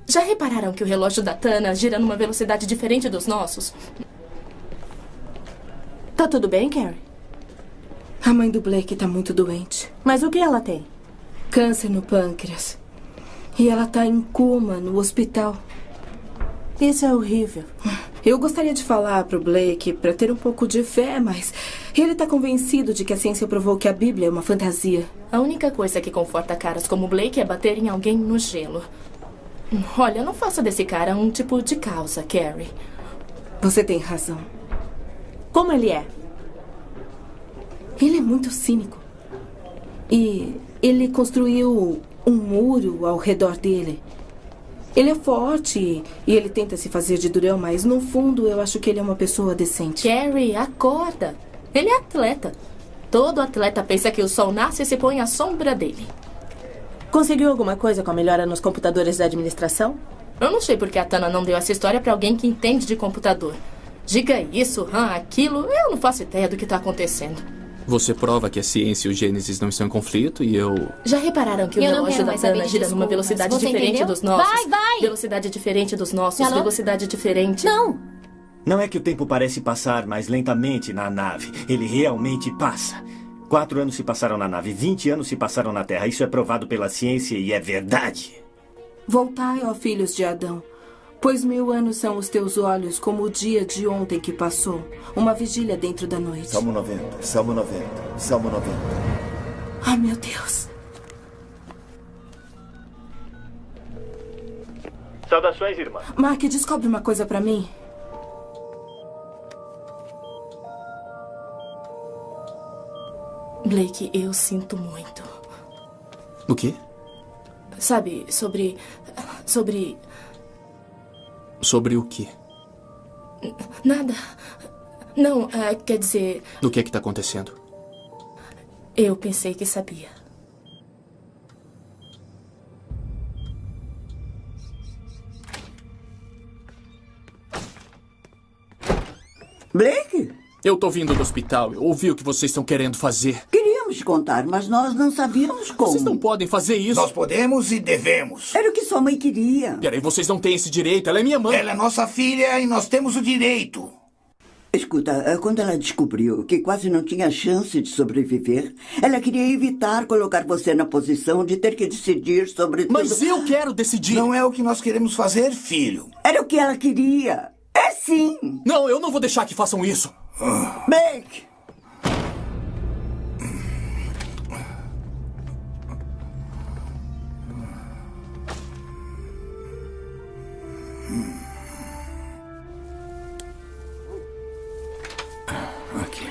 Já repararam que o relógio da Tana gira numa velocidade diferente dos nossos? Tá tudo bem, Carrie? A mãe do Blake tá muito doente. Mas o que ela tem? Câncer no pâncreas. E ela tá em coma no hospital. Isso é horrível. Eu gostaria de falar pro Blake pra ter um pouco de fé, mas ele tá convencido de que a ciência provou que a Bíblia é uma fantasia. A única coisa que conforta caras como Blake é bater em alguém no gelo. Olha, não faça desse cara um tipo de causa, Carrie. Você tem razão. Como ele é? Ele é muito cínico. E ele construiu um muro ao redor dele. Ele é forte e ele tenta se fazer de durão, mas no fundo eu acho que ele é uma pessoa decente. Carrie, acorda. Ele é atleta. Todo atleta pensa que o sol nasce e se põe à sombra dele. Conseguiu alguma coisa com a melhora nos computadores da administração? Eu não sei porque a Tana não deu essa história pra alguém que entende de computador. Diga isso, aquilo, eu não faço ideia do que tá acontecendo. Você prova que a ciência e o Gênesis não estão em conflito e eu... Já repararam que o relógio da Tana gira numa velocidade diferente dos nossos? Vai! Velocidade diferente dos nossos, velocidade diferente... Não é que o tempo parece passar mais lentamente na nave. Ele realmente passa. 4 anos se passaram na nave, 20 anos se passaram na Terra. Isso é provado pela ciência e é verdade. Voltai, ó filhos de Adão, pois 1000 anos são os teus olhos como o dia de ontem que passou, uma vigília dentro da noite. Salmo 90, Salmo 90, Salmo 90. Ai, meu Deus. Saudações, irmã. Mark, descobre uma coisa pra mim. Blake, eu sinto muito. O quê? Sabe, sobre... Sobre o quê? Nada. Não, quer dizer... O que é que tá acontecendo? Eu pensei que sabia. Blake? Eu tô vindo do hospital. Eu ouvi o que vocês estão querendo fazer. Queríamos te contar, mas nós não sabíamos como. Vocês não podem fazer isso. Nós podemos e devemos. Era o que sua mãe queria. Peraí, vocês não têm esse direito. Ela é minha mãe. Ela é nossa filha e nós temos o direito. Escuta, quando ela descobriu que quase não tinha chance de sobreviver, ela queria evitar colocar você na posição de ter que decidir sobre tudo. Mas eu quero decidir. Não é o que nós queremos fazer, filho. Era o que ela queria. É sim. Não, eu não vou deixar que façam isso. Blake! Aqui.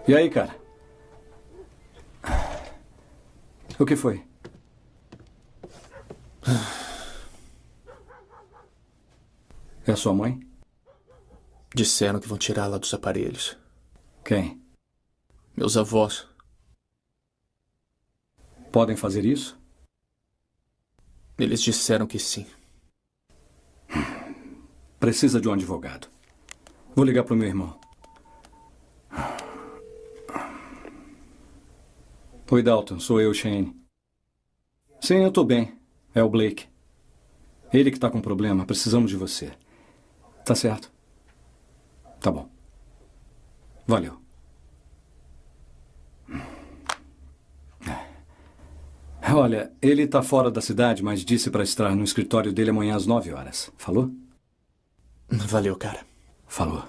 E aí, cara? O que foi? É a sua mãe? Disseram que vão tirá-la dos aparelhos. Quem? Meus avós. Podem fazer isso? Eles disseram que sim. Precisa de um advogado. Vou ligar para o meu irmão. Oi, Dalton. Sou eu, Shane. Sim, eu estou bem. É o Blake. Ele que está com problema. Precisamos de você. Tá certo? Tá bom. Valeu. Olha, ele está fora da cidade, mas disse para estar no escritório dele amanhã às 9 horas. Falou? Valeu, cara. Falou.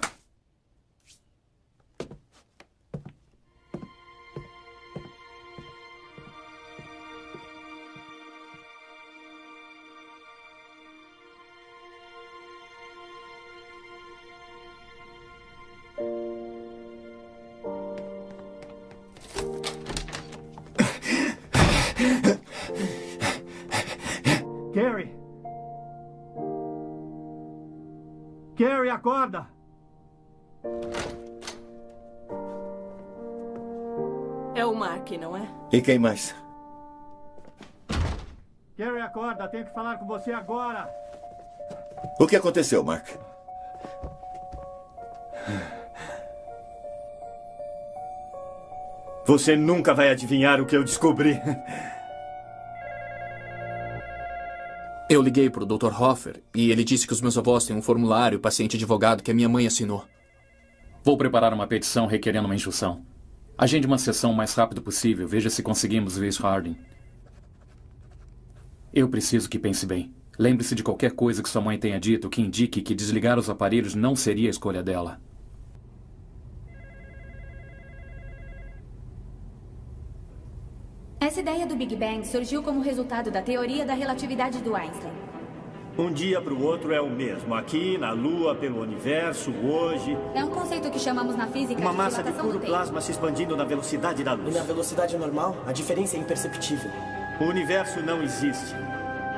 Carrie! Carrie, acorda! É o Mark, não é? E quem mais? Carrie, acorda! Tenho que falar com você agora! O que aconteceu, Mark? Você nunca vai adivinhar o que eu descobri. Eu liguei pro Dr. Hoffer e ele disse que os meus avós têm um formulário paciente-advogado que a minha mãe assinou. Vou preparar uma petição requerendo uma injunção. Agende uma sessão o mais rápido possível. Veja se conseguimos ver Harding. Eu preciso que pense bem. Lembre-se de qualquer coisa que sua mãe tenha dito que indique que desligar os aparelhos não seria a escolha dela. Essa ideia do Big Bang surgiu como resultado da teoria da relatividade do Einstein. Um dia para o outro é o mesmo. Aqui, na Lua, pelo universo, hoje. É um conceito que chamamos na física uma de massa de dilatação puro do tempo. plasma se expandindo na velocidade da luz. E na velocidade normal, a diferença é imperceptível. O universo não existe.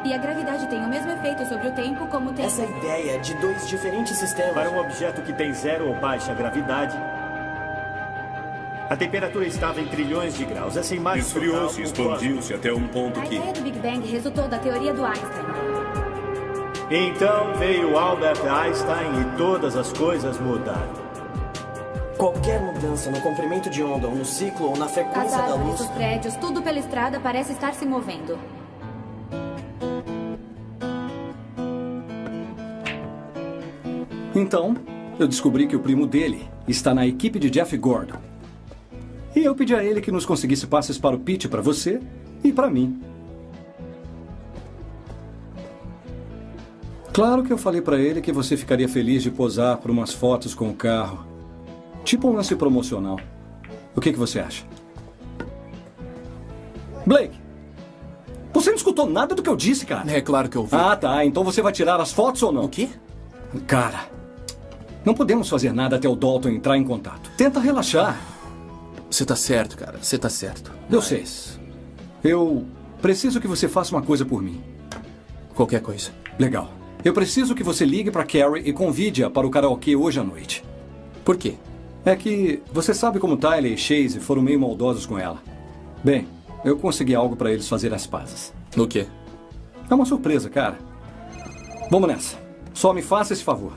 E a gravidade tem o mesmo efeito sobre o tempo como tem... Essa ideia de dois diferentes sistemas... Para um objeto que tem zero ou baixa gravidade, a temperatura estava em trilhões de graus. Essa imagem... Esfriou-se e expandiu-se até um ponto A que... ideia do Big Bang resultou da teoria do Einstein. Então veio Albert Einstein e todas as coisas mudaram. Qualquer mudança no comprimento de onda, ou no ciclo, ou na As frequência da árvores, luz... os prédios, tudo pela estrada parece estar se movendo. Então, eu descobri que o primo dele está na equipe de Jeff Gordon. E eu pedi a ele que nos conseguisse passes para o pitch para você e para mim. Claro que eu falei para ele que você ficaria feliz de posar por umas fotos com o carro. Tipo um lance promocional. O que você acha? Blake, você não escutou nada do que eu disse, cara? É claro que eu ouvi. Ah, tá. Então você vai tirar as fotos ou não? O quê? Cara, não podemos fazer nada até o Dalton entrar em contato. Tenta relaxar. Você tá certo, cara. Você tá certo. Eu sei. Eu preciso que você faça uma coisa por mim. Qualquer coisa. Legal. Eu preciso que você ligue para Carrie e convide-a para o karaokê hoje à noite. Por quê? É que você sabe como Tyler e Chase foram meio maldosos com ela. Bem, eu consegui algo para eles fazer as pazes. No quê? É uma surpresa, cara. Vamos nessa. Só me faça esse favor.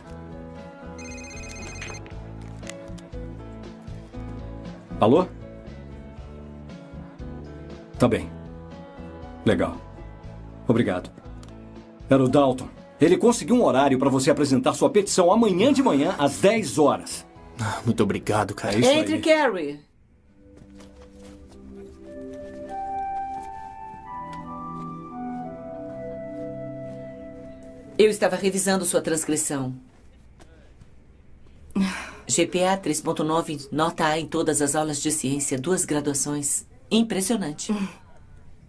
Alô? Tá bem. Legal. Obrigado. Era o Dalton. Ele conseguiu um horário para você apresentar sua petição amanhã de manhã às 10 horas. Muito obrigado, cara. É isso Entre, aí. Carrie. Eu estava revisando sua transcrição. GPA 3.9, nota A em todas as aulas de ciência, 2 graduações. Impressionante.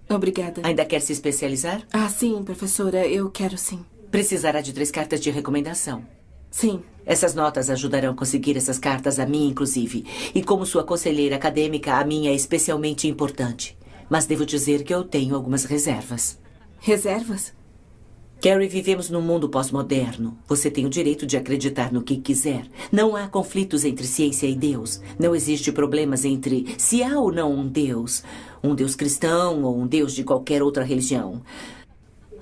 Obrigada. Ainda quer se especializar? Ah, sim, professora. Eu quero sim. Precisará de 3 cartas de recomendação. Sim. Essas notas ajudarão a conseguir essas cartas, a mim inclusive. E como sua conselheira acadêmica, a minha é especialmente importante. Mas devo dizer que eu tenho algumas reservas. Reservas? Carrie, vivemos num mundo pós-moderno. Você tem o direito de acreditar no que quiser. Não há conflitos entre ciência e Deus. Não existe problemas entre se há ou não um Deus cristão ou um Deus de qualquer outra religião.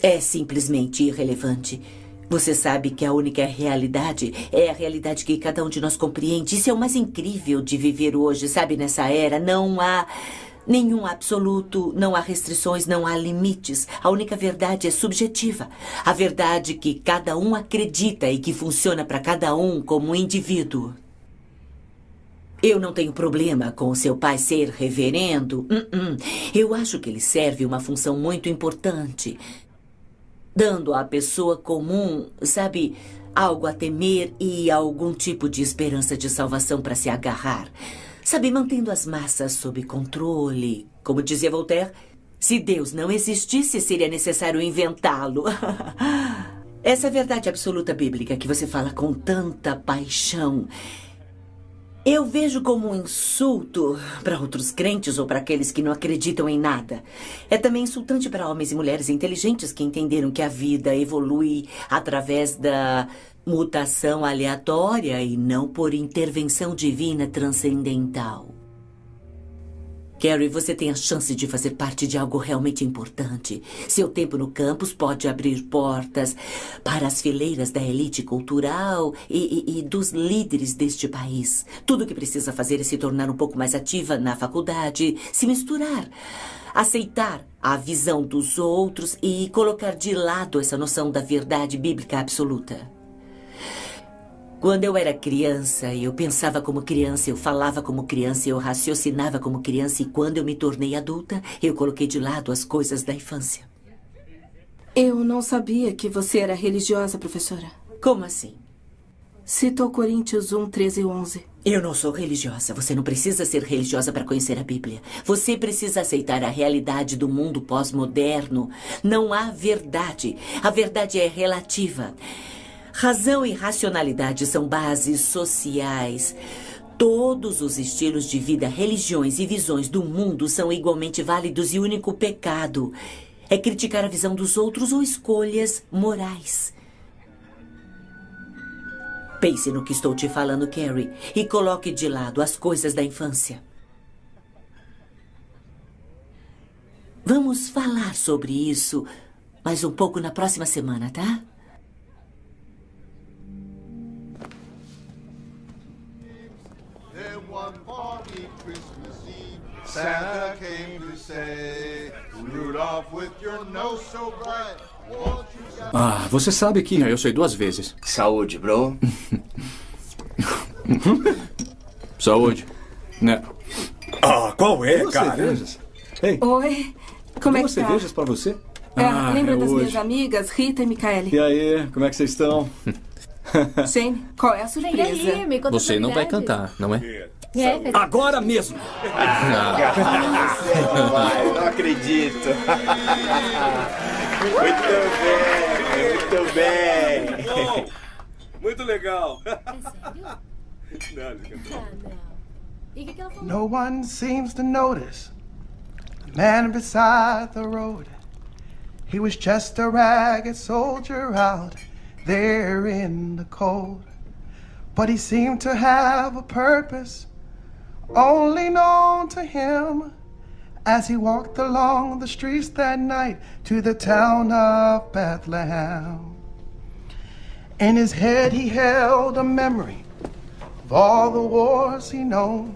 É simplesmente irrelevante. Você sabe que a única realidade é a realidade que cada um de nós compreende. Isso é o mais incrível de viver hoje, sabe? Nessa era não há nenhum absoluto, não há restrições, não há limites. A única verdade é subjetiva. A verdade que cada um acredita e que funciona para cada um como indivíduo. Eu não tenho problema com o seu pai ser reverendo. Eu acho que ele serve uma função muito importante, dando à pessoa comum, sabe, algo a temer e algum tipo de esperança de salvação para se agarrar. Sabe, mantendo as massas sob controle. Como dizia Voltaire, se Deus não existisse, seria necessário inventá-lo. Essa verdade absoluta bíblica que você fala com tanta paixão, eu vejo como um insulto para outros crentes ou para aqueles que não acreditam em nada. É também insultante para homens e mulheres inteligentes que entenderam que a vida evolui através da mutação aleatória e não por intervenção divina transcendental. Carrie, você tem a chance de fazer parte de algo realmente importante. Seu tempo no campus pode abrir portas para as fileiras da elite cultural e dos líderes deste país. Tudo o que precisa fazer é se tornar um pouco mais ativa na faculdade, se misturar, aceitar a visão dos outros e colocar de lado essa noção da verdade bíblica absoluta. Quando eu era criança, eu pensava como criança, eu falava como criança, eu raciocinava como criança. E quando eu me tornei adulta, eu coloquei de lado as coisas da infância. Eu não sabia que você era religiosa, professora. Como assim? Citou Coríntios 1, 13 e 11. Eu não sou religiosa. Você não precisa ser religiosa para conhecer a Bíblia. Você precisa aceitar a realidade do mundo pós-moderno. Não há verdade. A verdade é relativa. Razão e racionalidade são bases sociais. Todos os estilos de vida, religiões e visões do mundo são igualmente válidos e o único pecado é criticar a visão dos outros ou escolhas morais. Pense no que estou te falando, Carrie, e coloque de lado as coisas da infância. Vamos falar sobre isso mais um pouco na próxima semana, tá? Santa came to say, Rudolph, with your nose so bright, won't you... Ah, você sabe que... Eu sei 2 vezes. Saúde, bro. Saúde. Né? Ah, qual é, Duas cara? cervejas. Ei, Oi, como é que duas tá? cervejas pra você? Lembra das hoje. minhas amigas, Rita e Micaele? E aí, como é que vocês estão? Shane, qual é a surpresa? Vem aí, me conta Você não vai cantar, não é? Agora mesmo! Não acredito. Muito bem. Muito legal. No one seems to notice the man beside the road. He was just a ragged soldier out there in the cold. But he seemed to have a purpose only known to him as he walked along the streets that night to the town of Bethlehem. In his head he held a memory of all the wars he known.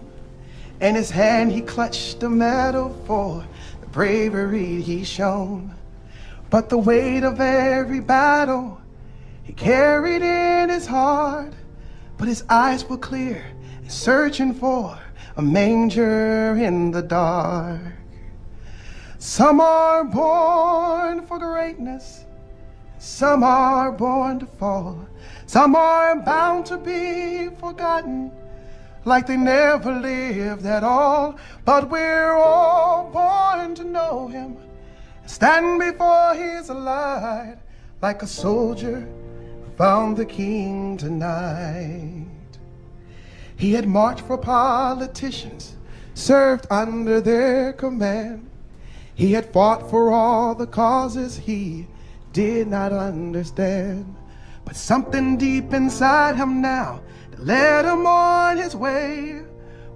In his hand he clutched a medal for the bravery he shown. But the weight of every battle he carried in his heart. But his eyes were clear and searching for a manger in the dark. Some are born for greatness, some are born to fall. Some are bound to be forgotten, like they never lived at all. But we're all born to know him, stand before his light, like a soldier who found the king tonight. He had marched for politicians, served under their command. He had fought for all the causes he did not understand. But something deep inside him now led him on his way,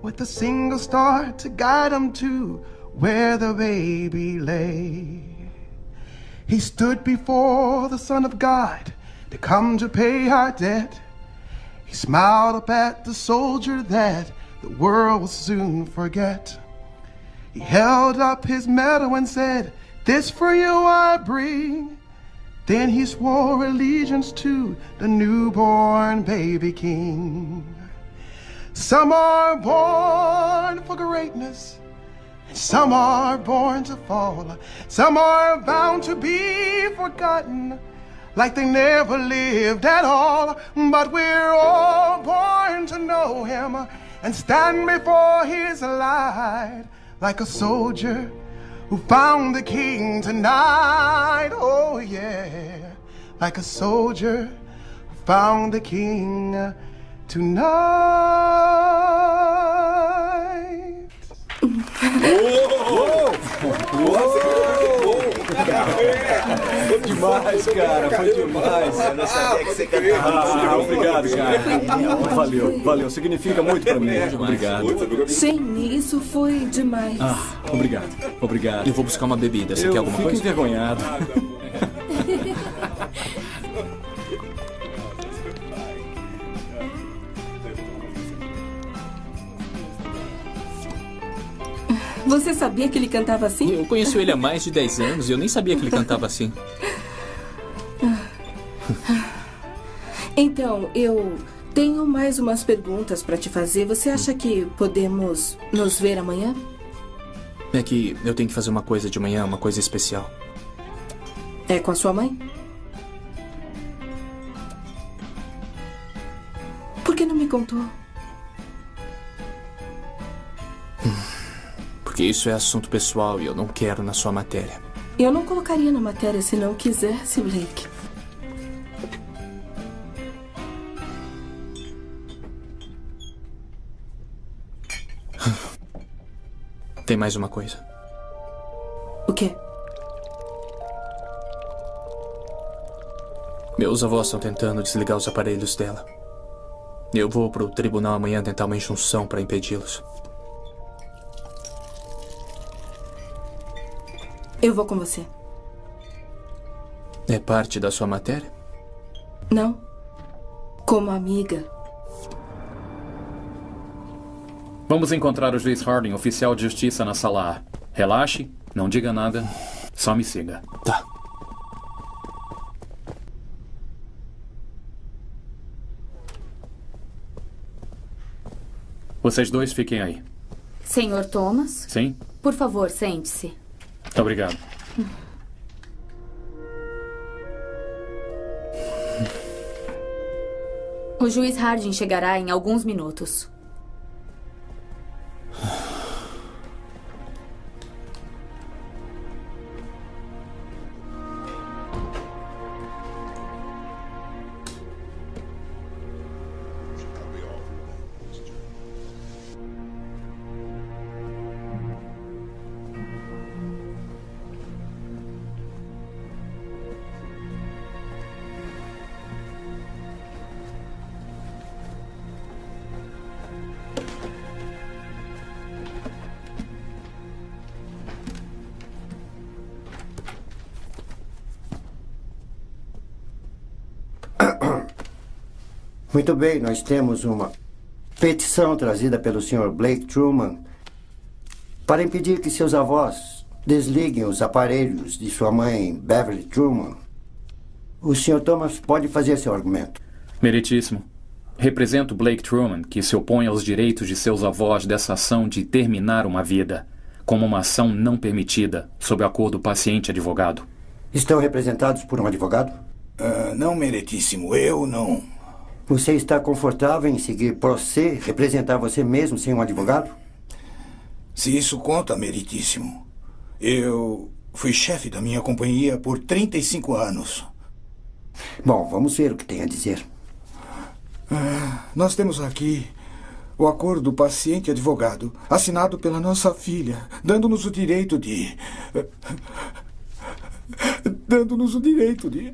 with a single star to guide him to where the baby lay. He stood before the Son of God to come to pay our debt. He smiled up at the soldier that the world will soon forget. He held up his medal and said, "This for you I bring." Then he swore allegiance to the newborn baby king. Some are born for greatness, and some are born to fall. Some are bound to be forgotten, like they never lived at all. But we're all born to know him and stand before his light, like a soldier who found the king tonight. Oh yeah, like a soldier who found the king tonight. Uou! Foi demais, cara. Foi demais. Eu não sabia que você cantava. Obrigado, cara. Valeu. Significa muito pra mim. Obrigado. Shane, isso foi demais. Obrigado. Eu vou buscar uma bebida. Você quer alguma coisa? Eu fico envergonhado. Você sabia que ele cantava assim? Eu conheço ele há mais de 10 anos e eu nem sabia que ele cantava assim. Então, eu tenho mais umas perguntas para te fazer. Você acha que podemos nos ver amanhã? É que eu tenho que fazer uma coisa de manhã, uma coisa especial. É com a sua mãe? Por que não me contou? Porque isso é assunto pessoal e eu não quero na sua matéria. Eu não colocaria na matéria se não quisesse, Blake. Tem mais uma coisa. O quê? Meus avós estão tentando desligar os aparelhos dela. Eu vou pro tribunal amanhã tentar uma injunção para impedi-los. Eu vou com você. É parte da sua matéria? Não. Como amiga. Vamos encontrar o juiz Harding, oficial de justiça, na sala A. Relaxe, não diga nada, só me siga. Tá. Vocês dois fiquem aí. Senhor Thomas? Sim? Por favor, sente-se. Muito obrigado. O juiz Harding chegará em alguns minutos. Muito bem, nós temos uma petição trazida pelo Sr. Blake Truman para impedir que seus avós desliguem os aparelhos de sua mãe, Beverly Truman. O Sr. Thomas pode fazer seu argumento. Meritíssimo. Represento Blake Truman, que se opõe aos direitos de seus avós dessa ação de terminar uma vida, como uma ação não permitida, sob acordo paciente-advogado. Estão representados por um advogado? Não, meritíssimo, eu não. Você está confortável em seguir por você, representar você mesmo sem um advogado? Se isso conta, meritíssimo. Eu fui chefe da minha companhia por 35 anos. Bom, vamos ver o que tem a dizer. Nós temos aqui o acordo paciente-advogado, assinado pela nossa filha, dando-nos o direito de... dando-nos o direito de...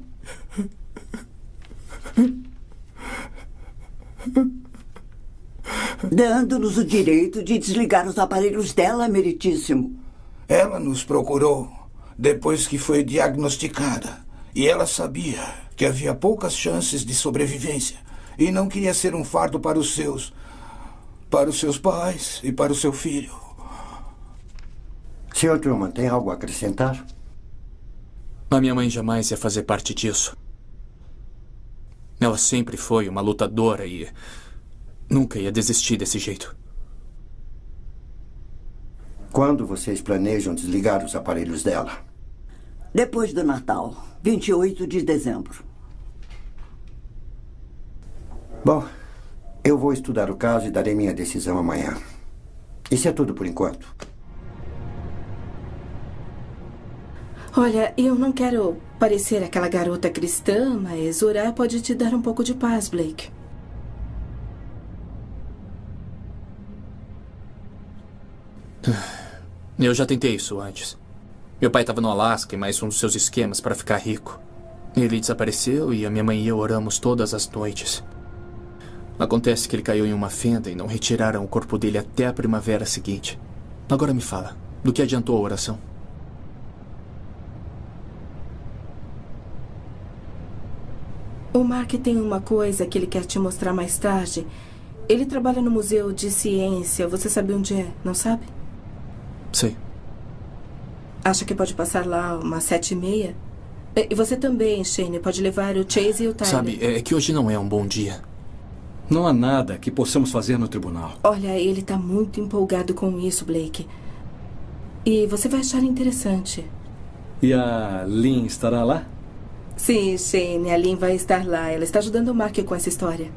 Dando-nos o direito de desligar os aparelhos dela, meritíssimo. Ela nos procurou depois que foi diagnosticada. E ela sabia que havia poucas chances de sobrevivência. E não queria ser um fardo para os seus pais e para o seu filho. Sr. Truman, tem algo a acrescentar? A minha mãe jamais ia fazer parte disso. Ela sempre foi uma lutadora e nunca ia desistir desse jeito. Quando vocês planejam desligar os aparelhos dela? Depois do Natal, 28 de dezembro. Bom, eu vou estudar o caso e darei minha decisão amanhã. Isso é tudo por enquanto. Olha, eu não quero parecer aquela garota cristã, mas orar pode te dar um pouco de paz, Blake. Eu já tentei isso antes. Meu pai estava no Alasca em mais um dos seus esquemas para ficar rico. Ele desapareceu e a minha mãe e eu oramos todas as noites. Acontece que ele caiu em uma fenda e não retiraram o corpo dele até a primavera seguinte. Agora me fala, do que adiantou a oração? O Mark tem uma coisa que ele quer te mostrar mais tarde. Ele trabalha no Museu de Ciência. Você sabe onde é, não sabe? Sei. Acha que pode passar lá umas 7h30? E você também, Shane, pode levar o Chase e o Tyler. Sabe, é que hoje não é um bom dia. Não há nada que possamos fazer no tribunal. Olha, ele tá muito empolgado com isso, Blake. E você vai achar interessante. E a Lynn estará lá? Sim, Shane, a Lynn vai estar lá. Ela está ajudando o Mark com essa história.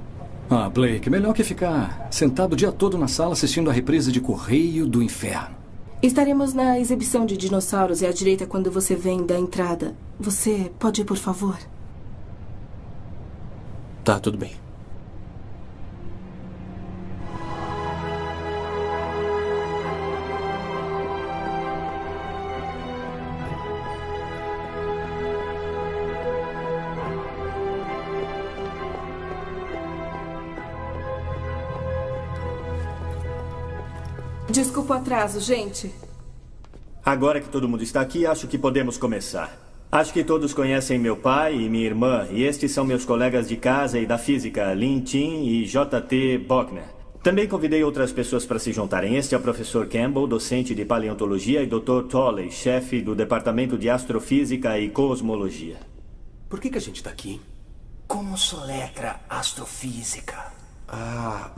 Ah, Blake, melhor que ficar sentado o dia todo na sala assistindo a reprise de Correio do Inferno. Estaremos na exibição de dinossauros e à direita quando você vem da entrada. Você pode ir, por favor? Tá, tudo bem. Desculpa o atraso, gente. Agora que todo mundo está aqui, acho que podemos começar. Acho que todos conhecem meu pai e minha irmã, e estes são meus colegas de casa e da física, Lin Chin e J.T. Bockner. Também convidei outras pessoas para se juntarem. Este é o professor Campbell, docente de paleontologia, e Dr. Tolley, chefe do departamento de astrofísica e cosmologia. Por que a gente está aqui? Como soletra astrofísica?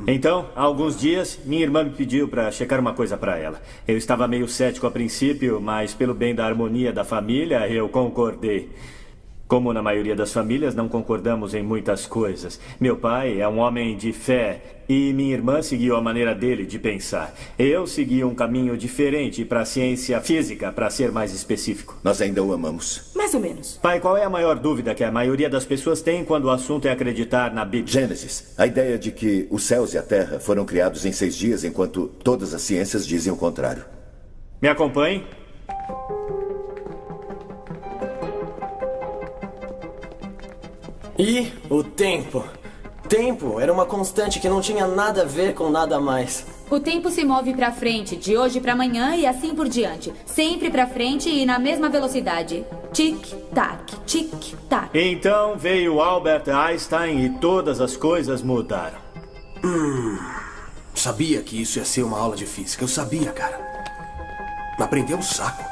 Então, há alguns dias, minha irmã me pediu para checar uma coisa para ela. Eu estava meio cético a princípio, mas pelo bem da harmonia da família, eu concordei. Como na maioria das famílias, não concordamos em muitas coisas. Meu pai é um homem de fé e minha irmã seguiu a maneira dele de pensar. Eu segui um caminho diferente para a ciência física, para ser mais específico. Nós ainda o amamos. Mais ou menos. Pai, qual é a maior dúvida que a maioria das pessoas tem quando o assunto é acreditar na Bíblia? Gênesis. A ideia de que os céus e a terra foram criados em 6 dias, enquanto todas as ciências dizem o contrário. Me acompanhe. E o tempo. Tempo era uma constante que não tinha nada a ver com nada mais. O tempo se move pra frente, de hoje pra amanhã e assim por diante. Sempre pra frente e na mesma velocidade. Tic-tac, tic-tac. Então veio Albert Einstein e todas as coisas mudaram. Sabia que isso ia ser uma aula de física. Eu sabia, cara. Aprendeu um saco.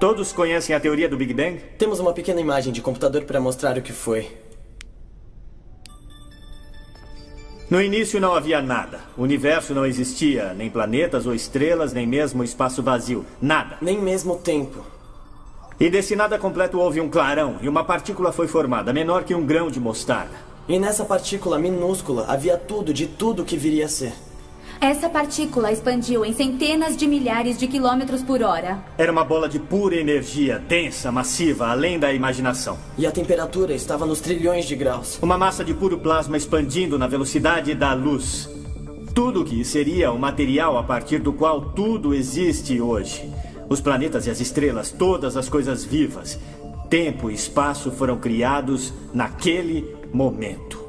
Todos conhecem a teoria do Big Bang? Temos uma pequena imagem de computador para mostrar o que foi. No início não havia nada. O universo não existia, nem planetas ou estrelas, nem mesmo espaço vazio. Nada. Nem mesmo tempo. E desse nada completo houve um clarão e uma partícula foi formada, menor que um grão de mostarda. E nessa partícula minúscula havia tudo de tudo que viria a ser. Essa partícula expandiu em centenas de milhares de quilômetros por hora. Era uma bola de pura energia, densa, massiva, além da imaginação. E a temperatura estava nos trilhões de graus. Uma massa de puro plasma expandindo na velocidade da luz. Tudo que seria o material a partir do qual tudo existe hoje. Os planetas e as estrelas, todas as coisas vivas. Tempo e espaço foram criados naquele momento.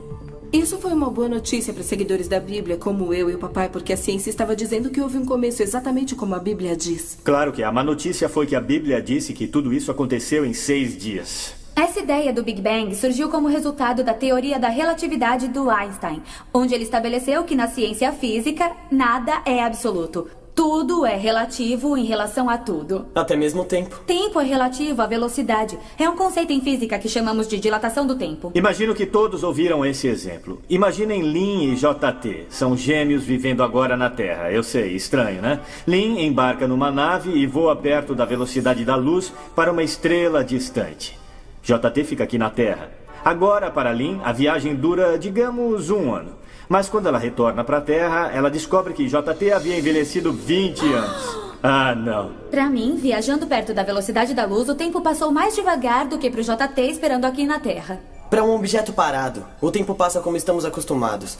Isso foi uma boa notícia para os seguidores da Bíblia, como eu e o papai, porque a ciência estava dizendo que houve um começo exatamente como a Bíblia diz. Claro que a má notícia foi que a Bíblia disse que tudo isso aconteceu em 6 dias. Essa ideia do Big Bang surgiu como resultado da teoria da relatividade do Einstein, onde ele estabeleceu que na ciência física nada é absoluto. Tudo é relativo em relação a tudo. Até mesmo o tempo. Tempo é relativo à velocidade. É um conceito em física que chamamos de dilatação do tempo. Imagino que todos ouviram esse exemplo. Imaginem Lin e JT. São gêmeos vivendo agora na Terra. Eu sei, estranho, né? Lin embarca numa nave e voa perto da velocidade da luz para uma estrela distante. JT fica aqui na Terra. Agora, para Lin, a viagem dura, digamos, 1 ano. Mas quando ela retorna para a Terra, ela descobre que JT havia envelhecido 20 anos. Ah, não. Para mim, viajando perto da velocidade da luz, o tempo passou mais devagar do que para o JT esperando aqui na Terra. Para um objeto parado, o tempo passa como estamos acostumados.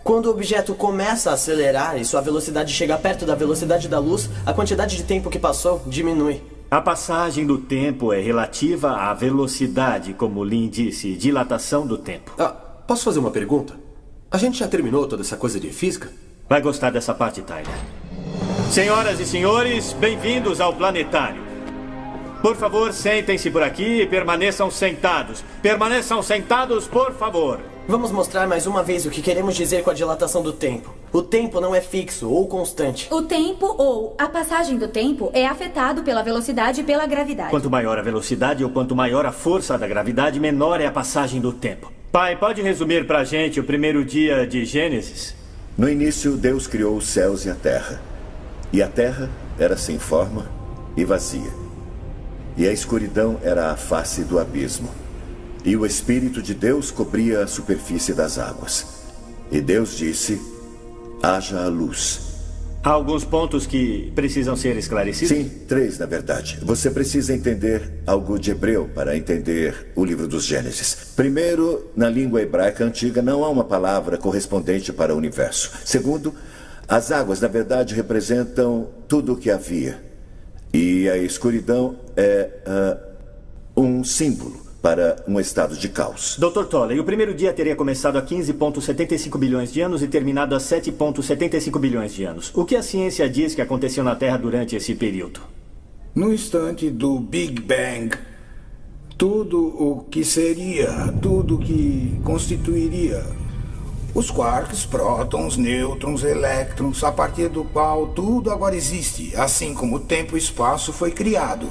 Quando o objeto começa a acelerar e sua velocidade chega perto da velocidade da luz, a quantidade de tempo que passou diminui. A passagem do tempo é relativa à velocidade, como Lin disse, dilatação do tempo. Posso fazer uma pergunta? A gente já terminou toda essa coisa de física? Vai gostar dessa parte, Tyler. Senhoras e senhores, bem-vindos ao planetário. Por favor, sentem-se por aqui e permaneçam sentados. Permaneçam sentados, por favor. Vamos mostrar mais uma vez o que queremos dizer com a dilatação do tempo. O tempo não é fixo ou constante. O tempo ou a passagem do tempo é afetado pela velocidade e pela gravidade. Quanto maior a velocidade ou quanto maior a força da gravidade, menor é a passagem do tempo. Pai, pode resumir pra gente o primeiro dia de Gênesis? No início, Deus criou os céus e a terra. E a terra era sem forma e vazia. E a escuridão era a face do abismo. E o Espírito de Deus cobria a superfície das águas. E Deus disse: haja a luz. Há alguns pontos que precisam ser esclarecidos? Sim, 3, na verdade. Você precisa entender algo de hebreu para entender o livro dos Gênesis. Primeiro, na língua hebraica antiga não há uma palavra correspondente para o universo. Segundo, as águas, na verdade, representam tudo o que havia. E a escuridão é um símbolo para um estado de caos. Dr. Tolley, o primeiro dia teria começado há 15,75 bilhões de anos e terminado há 7,75 bilhões de anos. O que a ciência diz que aconteceu na Terra durante esse período? No instante do Big Bang, tudo o que seria, tudo que constituiria os quarks, prótons, nêutrons, elétrons, a partir do qual tudo agora existe, assim como o tempo e o espaço foi criado.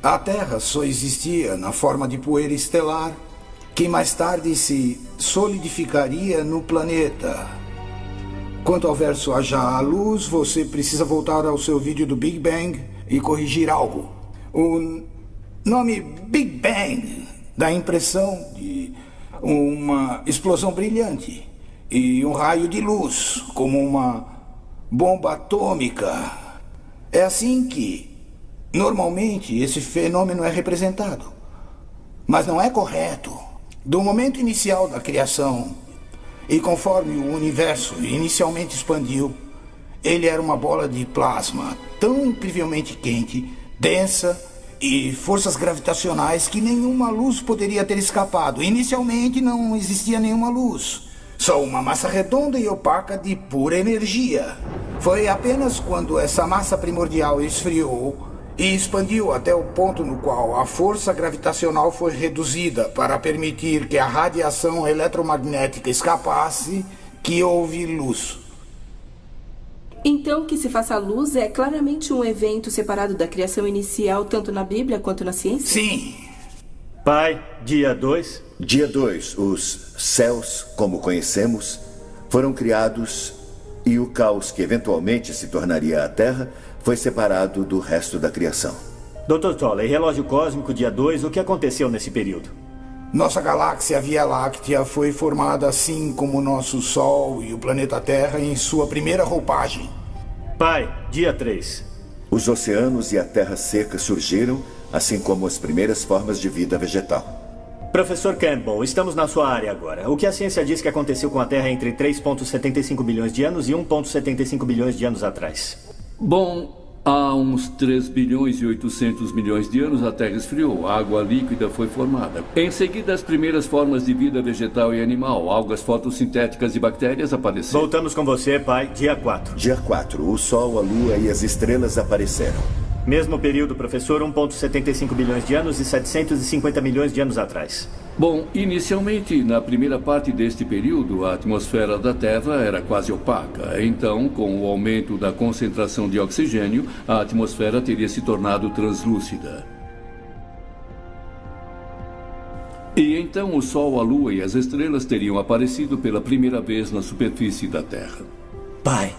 A Terra só existia na forma de poeira estelar, que mais tarde se solidificaria no planeta. Quanto ao verso haja a luz, você precisa voltar ao seu vídeo do Big Bang e corrigir algo. O nome Big Bang dá a impressão de uma explosão brilhante e um raio de luz, como uma bomba atômica. É assim que normalmente, esse fenômeno é representado. Mas não é correto. Do momento inicial da criação, e conforme o universo inicialmente expandiu, ele era uma bola de plasma tão incrivelmente quente, densa e forças gravitacionais que nenhuma luz poderia ter escapado. Inicialmente não existia nenhuma luz. Só uma massa redonda e opaca de pura energia. Foi apenas quando essa massa primordial esfriou e expandiu até o ponto no qual a força gravitacional foi reduzida para permitir que a radiação eletromagnética escapasse, que houve luz. Então, que se faça luz é claramente um evento separado da criação inicial, tanto na Bíblia quanto na ciência? Sim. Pai, dia 2? Dia 2, os céus, como conhecemos, foram criados e o caos que eventualmente se tornaria a Terra foi separado do resto da criação. Dr. Tolley, relógio cósmico, dia 2, o que aconteceu nesse período? Nossa galáxia Via Láctea foi formada assim como nosso Sol e o planeta Terra em sua primeira roupagem. Pai, dia 3. Os oceanos e a terra seca surgiram, assim como as primeiras formas de vida vegetal. Professor Campbell, estamos na sua área agora. O que a ciência diz que aconteceu com a Terra entre 3,75 bilhões de anos e 1,75 bilhões de anos atrás? Bom, há uns 3 bilhões e 800 milhões de anos a Terra esfriou, a água líquida foi formada. Em seguida, as primeiras formas de vida vegetal e animal, algas fotossintéticas e bactérias apareceram. Voltamos com você, pai, dia 4. Dia 4, o Sol, a Lua e as estrelas apareceram. Mesmo período, professor, 1,75 bilhões de anos e 750 milhões de anos atrás. Bom, inicialmente, na primeira parte deste período, a atmosfera da Terra era quase opaca. Então, com o aumento da concentração de oxigênio, a atmosfera teria se tornado translúcida. E então o Sol, a Lua e as estrelas teriam aparecido pela primeira vez na superfície da Terra. Pai,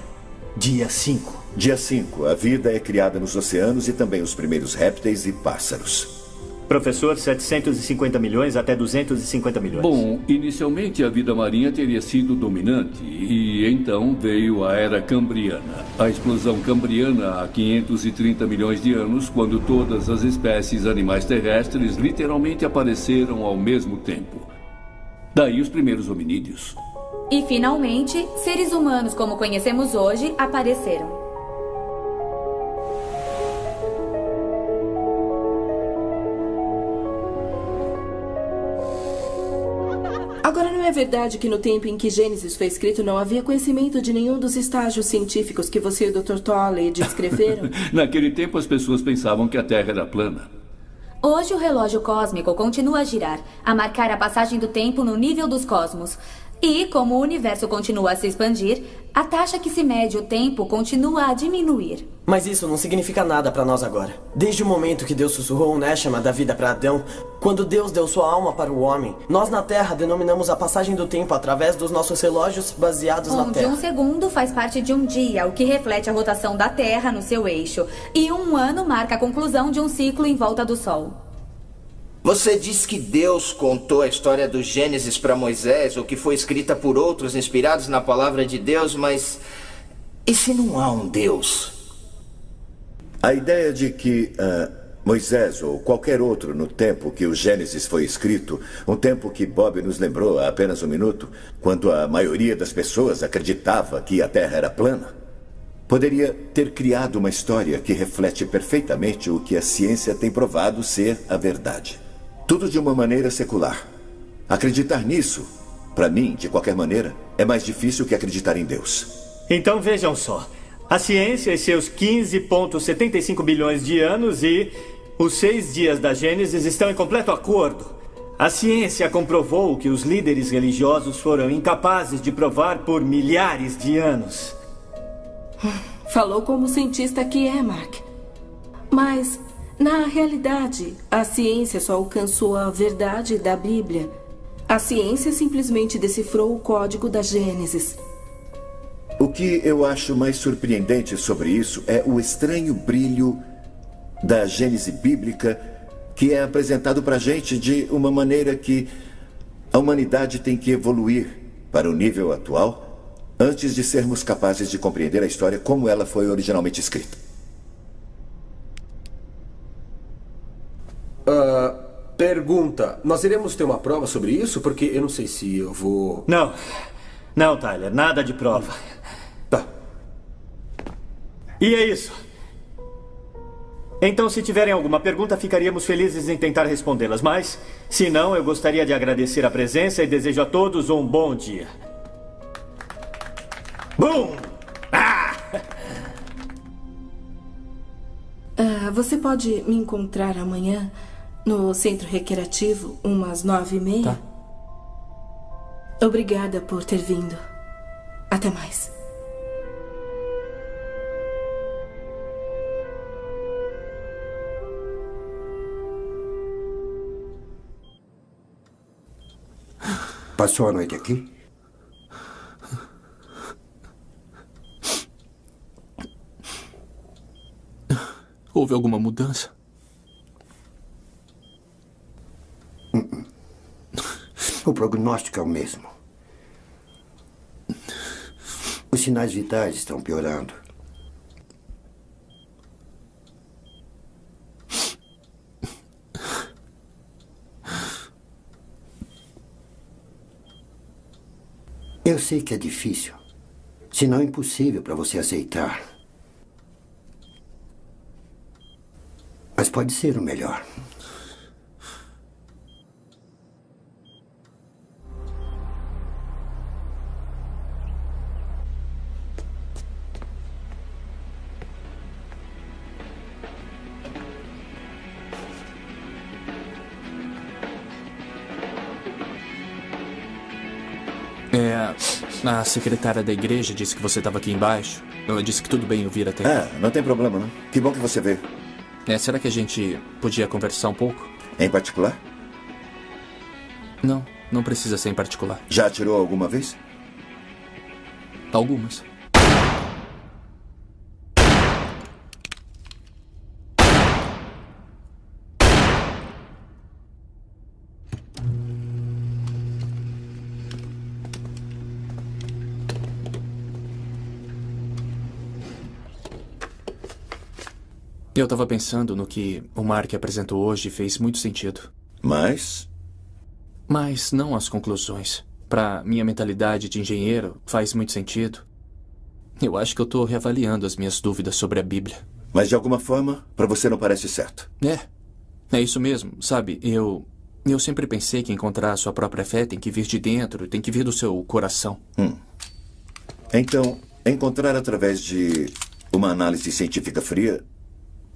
dia 5. Dia 5, a vida é criada nos oceanos e também os primeiros répteis e pássaros. Professor, 750 milhões até 250 milhões. Bom, inicialmente a vida marinha teria sido dominante e então veio a Era Cambriana. A explosão cambriana há 530 milhões de anos, quando todas as espécies animais terrestres literalmente apareceram ao mesmo tempo. Daí os primeiros hominídeos. E, finalmente, seres humanos como conhecemos hoje apareceram. Agora, não é verdade que no tempo em que Gênesis foi escrito não havia conhecimento de nenhum dos estágios científicos que você e o Dr. Tolley descreveram? Naquele tempo, as pessoas pensavam que a Terra era plana. Hoje o relógio cósmico continua a girar, a marcar a passagem do tempo no nível dos cosmos. E, como o universo continua a se expandir, a taxa que se mede o tempo continua a diminuir. Mas isso não significa nada para nós agora. Desde o momento que Deus sussurrou o Neshama da vida para Adão, quando Deus deu sua alma para o homem, nós na Terra denominamos a passagem do tempo através dos nossos relógios baseados na Terra. Onde um segundo faz parte de um dia, o que reflete a rotação da Terra no seu eixo. E um ano marca a conclusão de um ciclo em volta do Sol. Você diz que Deus contou a história do Gênesis para Moisés, ou que foi escrita por outros inspirados na palavra de Deus, mas e se não há um Deus? A ideia de que Moisés ou qualquer outro no tempo que o Gênesis foi escrito, um tempo que Bob nos lembrou há apenas um minuto, quando a maioria das pessoas acreditava que a Terra era plana, poderia ter criado uma história que reflete perfeitamente o que a ciência tem provado ser a verdade. Tudo de uma maneira secular. Acreditar nisso, para mim, de qualquer maneira, é mais difícil que acreditar em Deus. Então vejam só. A ciência e seus 15,75 bilhões de anos e os 6 dias da Gênesis estão em completo acordo. A ciência comprovou que os líderes religiosos foram incapazes de provar por milhares de anos. Falou como cientista que é, Mark. Mas, na realidade, a ciência só alcançou a verdade da Bíblia. A ciência simplesmente decifrou o código da Gênesis. O que eu acho mais surpreendente sobre isso é o estranho brilho da Gênese bíblica que é apresentado para a gente de uma maneira que a humanidade tem que evoluir para o nível atual antes de sermos capazes de compreender a história como ela foi originalmente escrita. Pergunta. Nós iremos ter uma prova sobre isso? Porque eu não sei se eu vou... Não, Tyler. Nada de prova. Tá. E é isso. Então, se tiverem alguma pergunta, ficaríamos felizes em tentar respondê-las. Mas, se não, eu gostaria de agradecer a presença e desejo a todos um bom dia. Bum! Você pode me encontrar amanhã no centro recreativo, umas 9h30? Tá. Obrigada por ter vindo. Até mais. Passou a noite aqui? Houve alguma mudança? O prognóstico é o mesmo. Os sinais vitais estão piorando. Eu sei que é difícil, se não impossível para você aceitar. Mas pode ser o melhor. A secretária da igreja disse que você estava aqui embaixo. Ela disse que tudo bem eu vir até aqui. Não tem problema, não. Que bom que você veio. Será que a gente podia conversar um pouco? Em particular? Não precisa ser em particular. Já atirou alguma vez? Algumas. Eu estava pensando no que o Mark apresentou hoje e fez muito sentido. Mas não as conclusões. Pra minha mentalidade de engenheiro, faz muito sentido. Eu acho que eu tô reavaliando as minhas dúvidas sobre a Bíblia. Mas de alguma forma, pra você não parece certo. É isso mesmo, sabe? Eu sempre pensei que encontrar a sua própria fé tem que vir de dentro, tem que vir do seu coração. Então, encontrar através de uma análise científica fria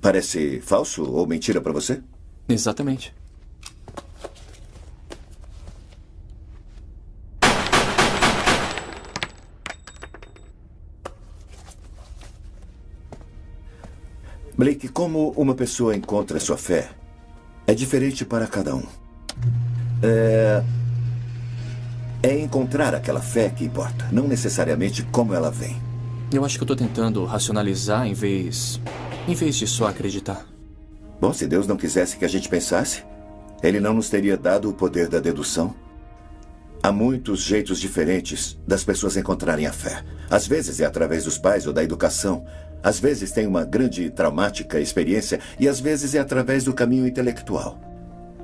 parece falso ou mentira pra você? Exatamente. Blake, como uma pessoa encontra sua fé é diferente para cada um. É encontrar aquela fé que importa, não necessariamente como ela vem. Eu acho que eu tô tentando racionalizar em vez de só acreditar. Bom, se Deus não quisesse que a gente pensasse, Ele não nos teria dado o poder da dedução. Há muitos jeitos diferentes das pessoas encontrarem a fé. Às vezes é através dos pais ou da educação. Às vezes tem uma grande traumática experiência e às vezes é através do caminho intelectual.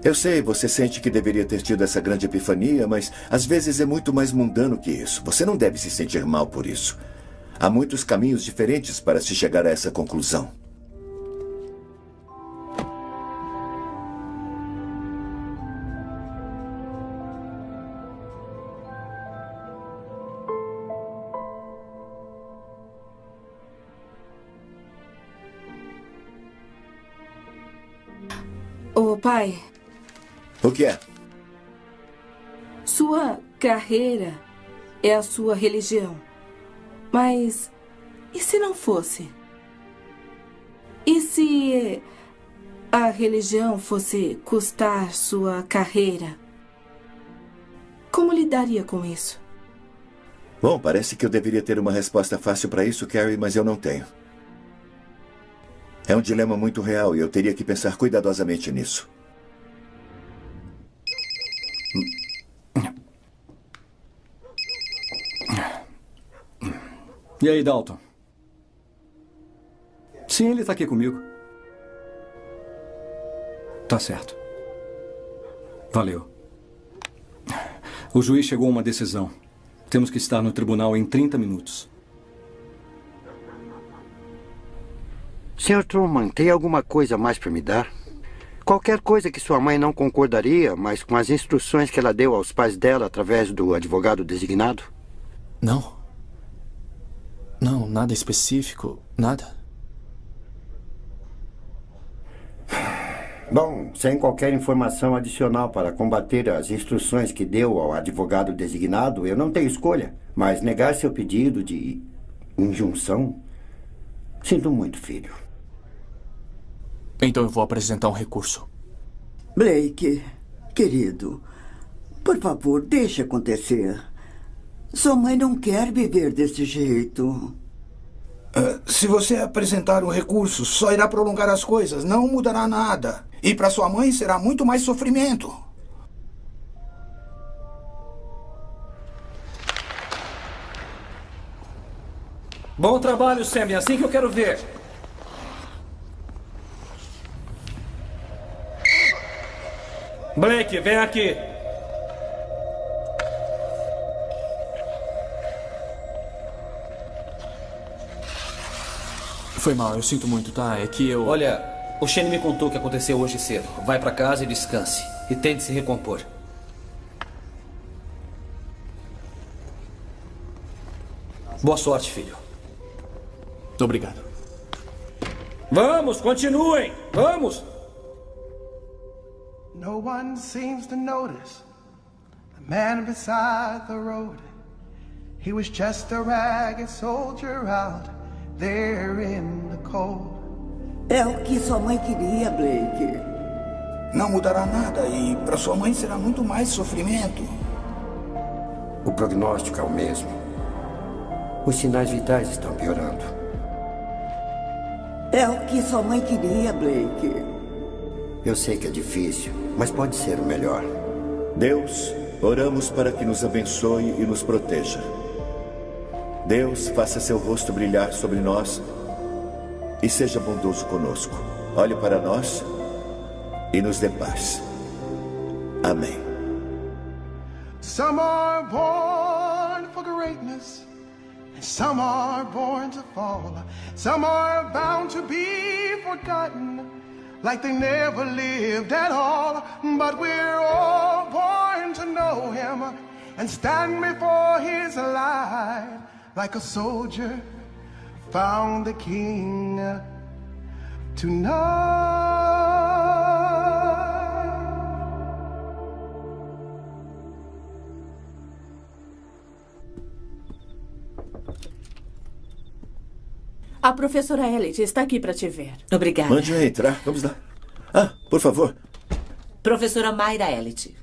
Eu sei, você sente que deveria ter tido essa grande epifania, mas às vezes é muito mais mundano que isso. Você não deve se sentir mal por isso. Há muitos caminhos diferentes para se chegar a essa conclusão. Ô, pai. O que é? Sua carreira é a sua religião. Mas e se não fosse? E se a religião fosse custar sua carreira? Como lidaria com isso? Bom, parece que eu deveria ter uma resposta fácil para isso, Carrie, mas eu não tenho. É um dilema muito real e eu teria que pensar cuidadosamente nisso. E aí, Dalton? Sim, ele tá aqui comigo. Tá certo. Valeu. O juiz chegou a uma decisão. Temos que estar no tribunal em 30 minutos. Sr. Truman, tem alguma coisa mais para me dar? Qualquer coisa que sua mãe não concordaria, mas com as instruções que ela deu aos pais dela através do advogado designado? Não. Não, nada específico, nada. Bom, sem qualquer informação adicional para combater as instruções que deu ao advogado designado, eu não tenho escolha. Mas negar seu pedido de injunção... Sinto muito, filho. Então eu vou apresentar um recurso. Blake, querido, por favor, deixe acontecer. Sua mãe não quer viver desse jeito. Se você apresentar um recurso, só irá prolongar as coisas, não mudará nada. E para sua mãe será muito mais sofrimento. Bom trabalho, Sam. É assim que eu quero ver. Blake, vem aqui. Foi mal, eu sinto muito, tá? É que eu... Olha, o Shane me contou o que aconteceu hoje cedo. Vai pra casa e descanse. E tente se recompor. Boa sorte, filho. Obrigado. Vamos, continuem! Vamos! No one seems to notice the man beside the road. He was just a ragged soldier out there in the cold. É o que sua mãe queria, Blake. Não mudará nada e para sua mãe será muito mais sofrimento. O prognóstico é o mesmo. Os sinais vitais estão piorando. É o que sua mãe queria, Blake. Eu sei que é difícil, mas pode ser o melhor. Deus, oramos para que nos abençoe e nos proteja. Deus, faça seu rosto brilhar sobre nós e seja bondoso conosco. Olhe para nós e nos dê paz. Amém. Some are born for greatness, and some are born to fall. Some are bound to be forgotten, like they never lived at all. But we're all born to know him and stand before his light, like a soldier found the king tonight. A professora Elliot está aqui para te ver. Obrigada. Mande-a entrar. Vamos lá. Ah, por favor. Professora Mayra Elliot.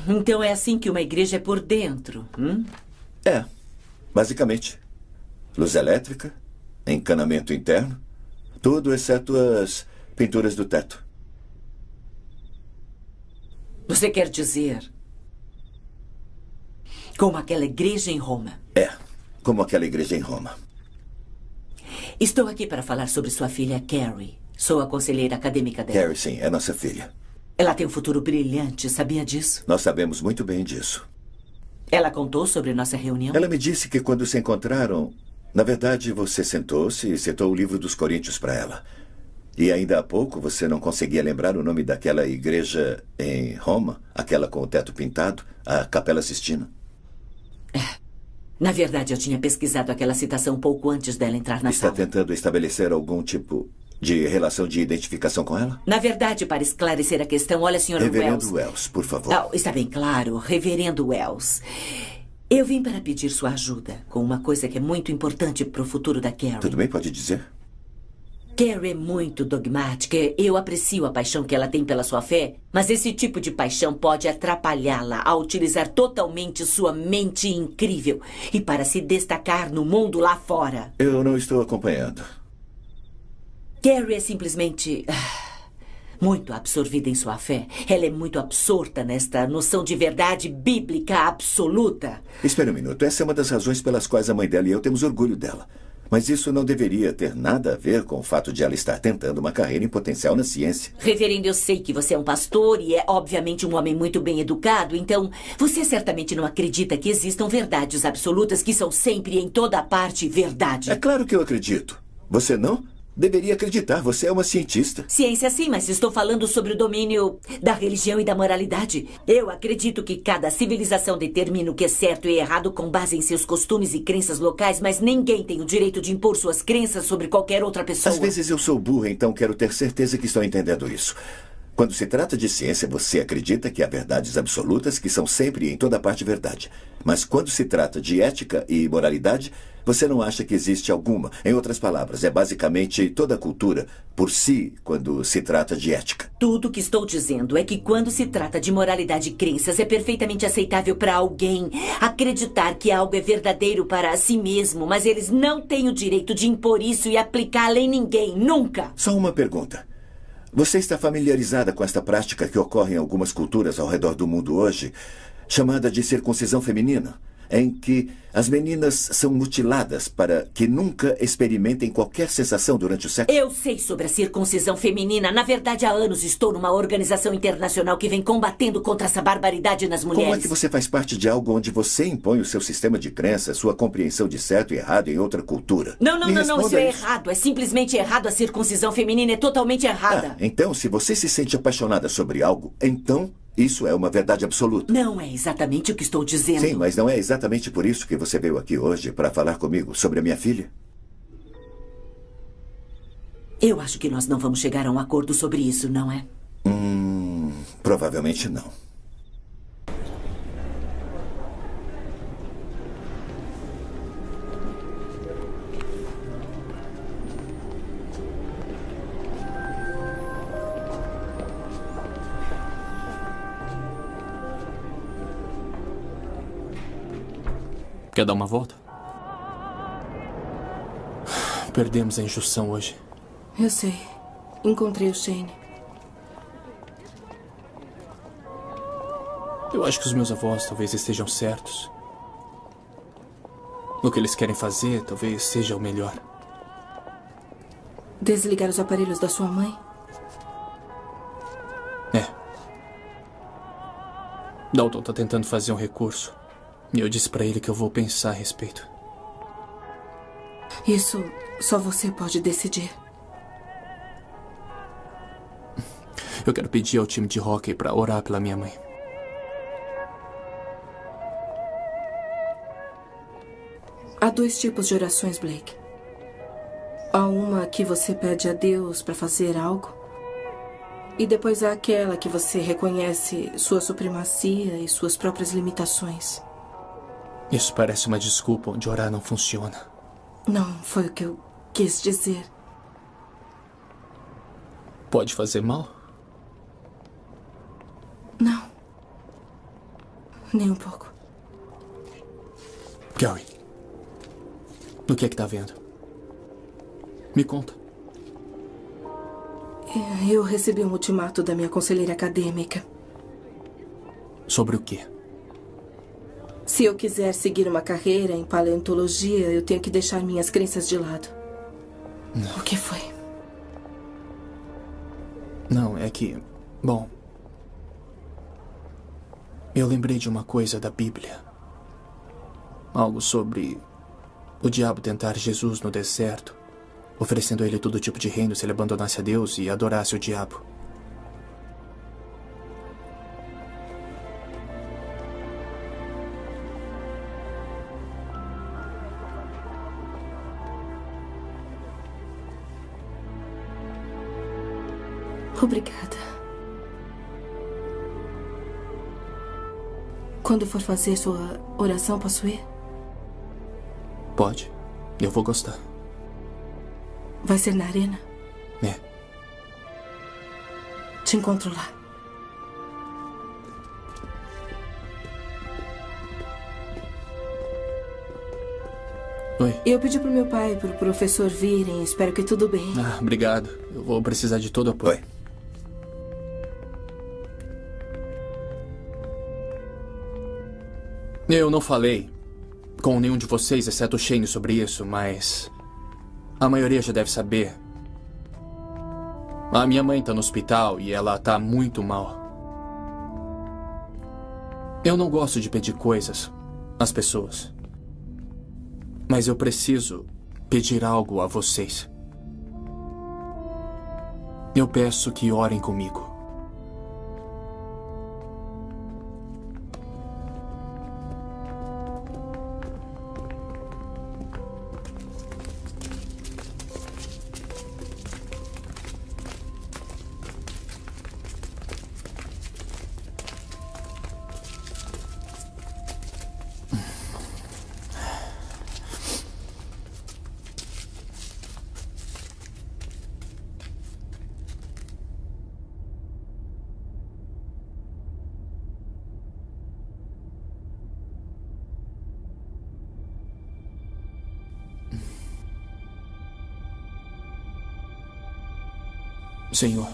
Então é assim que uma igreja é por dentro, É, basicamente. Luz elétrica, encanamento interno, tudo exceto as pinturas do teto. Você quer dizer... como aquela igreja em Roma? É, como aquela igreja em Roma. Estou aqui para falar sobre sua filha Carrie. Sou a conselheira acadêmica dela. Carrie, sim, é nossa filha. Ela tem um futuro brilhante, sabia disso? Nós sabemos muito bem disso. Ela contou sobre nossa reunião? Ela me disse que quando se encontraram, na verdade, você sentou-se e citou o livro dos Coríntios para ela. E ainda há pouco você não conseguia lembrar o nome daquela igreja em Roma, aquela com o teto pintado, a Capela Sistina. Na verdade, eu tinha pesquisado aquela citação um pouco antes dela entrar na Está sala. tentando estabelecer algum tipo de relação de identificação com ela? Na verdade, para esclarecer a questão, olha, Sr. Reverendo Wells. Wells, por favor. Oh, está bem claro, Reverendo Wells. Eu vim para pedir sua ajuda com uma coisa que é muito importante para o futuro da Carrie. Tudo bem, pode dizer? Carrie é muito dogmática. Eu aprecio a paixão que ela tem pela sua fé, mas esse tipo de paixão pode atrapalhá-la a utilizar totalmente sua mente incrível e para se destacar no mundo lá fora. Eu não estou acompanhando. Carrie é simplesmente muito absorvida em sua fé. Ela é muito absorta nesta noção de verdade bíblica absoluta. Espere um minuto. Essa é uma das razões pelas quais a mãe dela e eu temos orgulho dela. Mas isso não deveria ter nada a ver com o fato de ela estar tentando uma carreira em potencial na ciência. Reverendo, eu sei que você é um pastor e é obviamente um homem muito bem educado, então você certamente não acredita que existam verdades absolutas que são sempre e em toda parte verdade. É claro que eu acredito. Você não? Deveria acreditar, você é uma cientista. Ciência sim, mas estou falando sobre o domínio da religião e da moralidade. Eu acredito que cada civilização determina o que é certo e errado com base em seus costumes e crenças locais, mas ninguém tem o direito de impor suas crenças sobre qualquer outra pessoa. Às vezes eu sou burro, então quero ter certeza que estou entendendo isso. Quando se trata de ciência, você acredita que há verdades absolutas que são sempre e em toda parte verdade. Mas quando se trata de ética e moralidade, você não acha que existe alguma. Em outras palavras, é basicamente toda a cultura por si quando se trata de ética. Tudo o que estou dizendo é que quando se trata de moralidade e crenças, é perfeitamente aceitável para alguém acreditar que algo é verdadeiro para si mesmo, mas eles não têm o direito de impor isso e aplicá-lo em ninguém, nunca. Só uma pergunta. Você está familiarizada com esta prática que ocorre em algumas culturas ao redor do mundo hoje, chamada de circuncisão feminina, em que as meninas são mutiladas para que nunca experimentem qualquer sensação durante o sexo? Eu sei sobre a circuncisão feminina. Na verdade, há anos estou numa organização internacional que vem combatendo contra essa barbaridade nas mulheres. Como é que você faz parte de algo onde você impõe o seu sistema de crença, sua compreensão de certo e errado em outra cultura? Não, isso é errado. É simplesmente errado. A circuncisão feminina é totalmente errada. Então, se você se sente apaixonada sobre algo, então isso é uma verdade absoluta. Não é exatamente o que estou dizendo. Sim, mas não é exatamente por isso que você veio aqui hoje para falar comigo sobre a minha filha? Eu acho que nós não vamos chegar a um acordo sobre isso, não é? Provavelmente não. Quer dar uma volta? Perdemos a injunção hoje. Eu sei. Encontrei o Shane. Eu acho que os meus avós talvez estejam certos. O que eles querem fazer talvez seja o melhor. Desligar os aparelhos da sua mãe? Dalton tá tentando fazer um recurso. E eu disse pra ele que eu vou pensar a respeito. Isso só você pode decidir. Eu quero pedir ao time de hóquei pra orar pela minha mãe. Há 2 tipos de orações, Blake. Há uma que você pede a Deus para fazer algo. E depois há aquela que você reconhece sua supremacia e suas próprias limitações. Isso parece uma desculpa onde orar não funciona. Não foi o que eu quis dizer. Pode fazer mal? Não. Nem um pouco. Gary, o que é que tá vendo? Me conta. Eu recebi um ultimato da minha conselheira acadêmica. Sobre o quê? Se eu quiser seguir uma carreira em paleontologia, eu tenho que deixar minhas crenças de lado. Não. O que foi? Não, é que... Bom... Eu lembrei de uma coisa da Bíblia. Algo sobre o diabo tentar Jesus no deserto, oferecendo a ele todo tipo de reino se ele abandonasse a Deus e adorasse o diabo. Obrigada. Quando for fazer sua oração, posso ir? Pode. Eu vou gostar. Vai ser na arena? É. Te encontro lá. Oi. Eu pedi pro meu pai e pro professor virem. Espero que tudo bem. Ah, obrigado. Eu vou precisar de todo o apoio. Oi. Eu não falei com nenhum de vocês, exceto o Shane, sobre isso, mas... a maioria já deve saber. A minha mãe tá no hospital e ela tá muito mal. Eu não gosto de pedir coisas às pessoas. Mas eu preciso pedir algo a vocês. Eu peço que orem comigo. Senhor,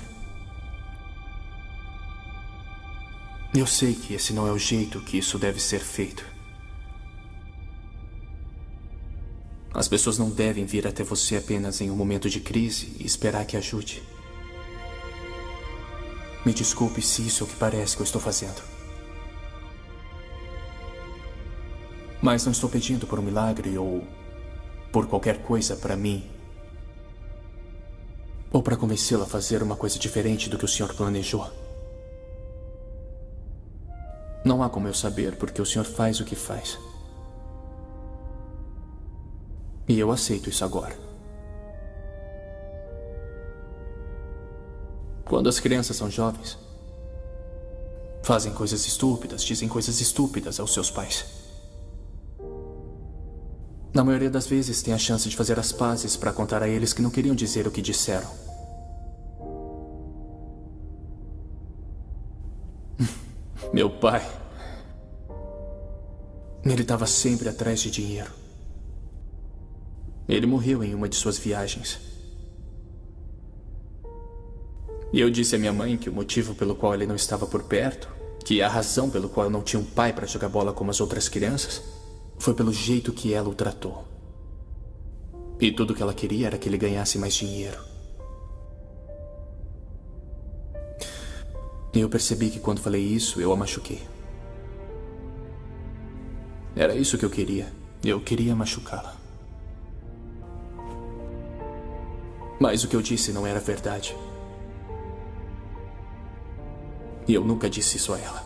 eu sei que esse não é o jeito que isso deve ser feito. As pessoas não devem vir até você apenas em um momento de crise e esperar que ajude. Me desculpe se isso é o que parece que eu estou fazendo. Mas não estou pedindo por um milagre ou por qualquer coisa para mim. Ou para convencê-la a fazer uma coisa diferente do que o senhor planejou. Não há como eu saber, porque o senhor faz o que faz. E eu aceito isso agora. Quando as crianças são jovens, fazem coisas estúpidas, dizem coisas estúpidas aos seus pais. Na maioria das vezes, têm a chance de fazer as pazes para contar a eles que não queriam dizer o que disseram. Meu pai... ele estava sempre atrás de dinheiro. Ele morreu em uma de suas viagens. E eu disse à minha mãe que o motivo pelo qual ele não estava por perto, que a razão pelo qual eu não tinha um pai para jogar bola como as outras crianças, foi pelo jeito que ela o tratou. E tudo o que ela queria era que ele ganhasse mais dinheiro. E eu percebi que quando falei isso, eu a machuquei. Era isso que eu queria. Eu queria machucá-la. Mas o que eu disse não era verdade. E eu nunca disse isso a ela.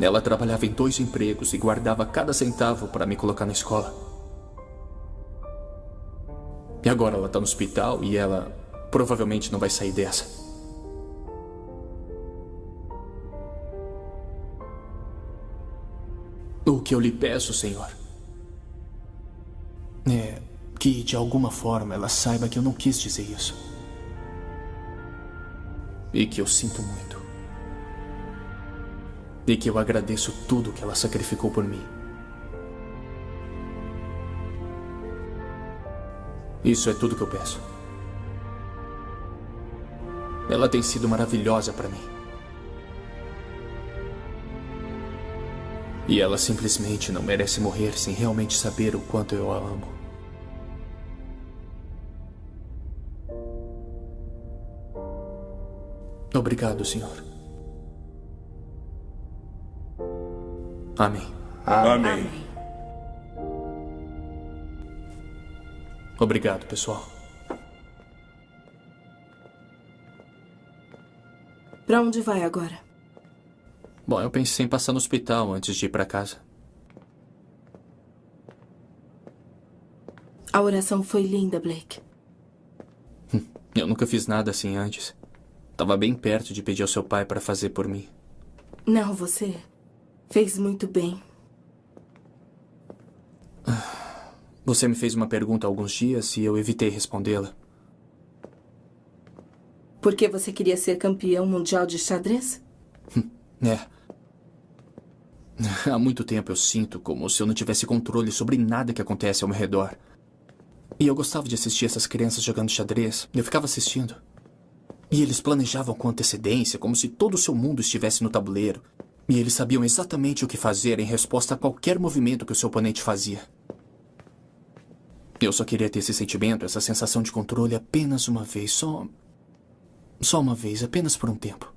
Ela trabalhava em 2 empregos e guardava cada centavo para me colocar na escola. E agora ela está no hospital e ela provavelmente não vai sair dessa. O que eu lhe peço, Senhor, é que de alguma forma ela saiba que eu não quis dizer isso. E que eu sinto muito. E que eu agradeço tudo que ela sacrificou por mim. Isso é tudo que eu peço. Ela tem sido maravilhosa para mim. E ela simplesmente não merece morrer sem realmente saber o quanto eu a amo. Obrigado, Senhor. Amém. Amém. Obrigado, pessoal. Pra onde vai agora? Bom, eu pensei em passar no hospital antes de ir pra casa. A oração foi linda, Blake. Eu nunca fiz nada assim antes. Tava bem perto de pedir ao seu pai para fazer por mim. Não, você fez muito bem. Você me fez uma pergunta há alguns dias e eu evitei respondê-la. Por que você queria ser campeão mundial de xadrez? É. Há muito tempo eu sinto como se eu não tivesse controle sobre nada que acontece ao meu redor. E eu gostava de assistir essas crianças jogando xadrez. Eu ficava assistindo. E eles planejavam com antecedência, como se todo o seu mundo estivesse no tabuleiro. E eles sabiam exatamente o que fazer em resposta a qualquer movimento que o seu oponente fazia. Eu só queria ter esse sentimento, essa sensação de controle apenas uma vez, só uma vez, apenas por um tempo.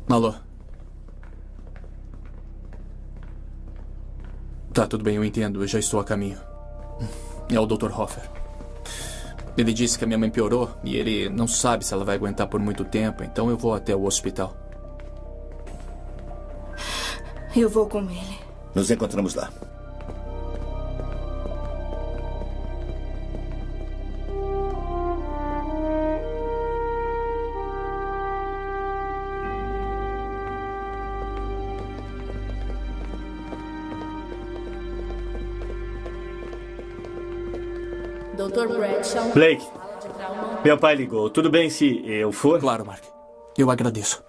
Alô? Tá, tudo bem, eu entendo. Eu já estou a caminho. É o Dr. Hoffer. Ele disse que a minha mãe piorou e ele não sabe se ela vai aguentar por muito tempo, então eu vou até o hospital. Eu vou com ele. Nos encontramos lá. Dr. Bradshaw. Blake, meu pai ligou. Tudo bem se eu for? Claro, Mark. Eu agradeço.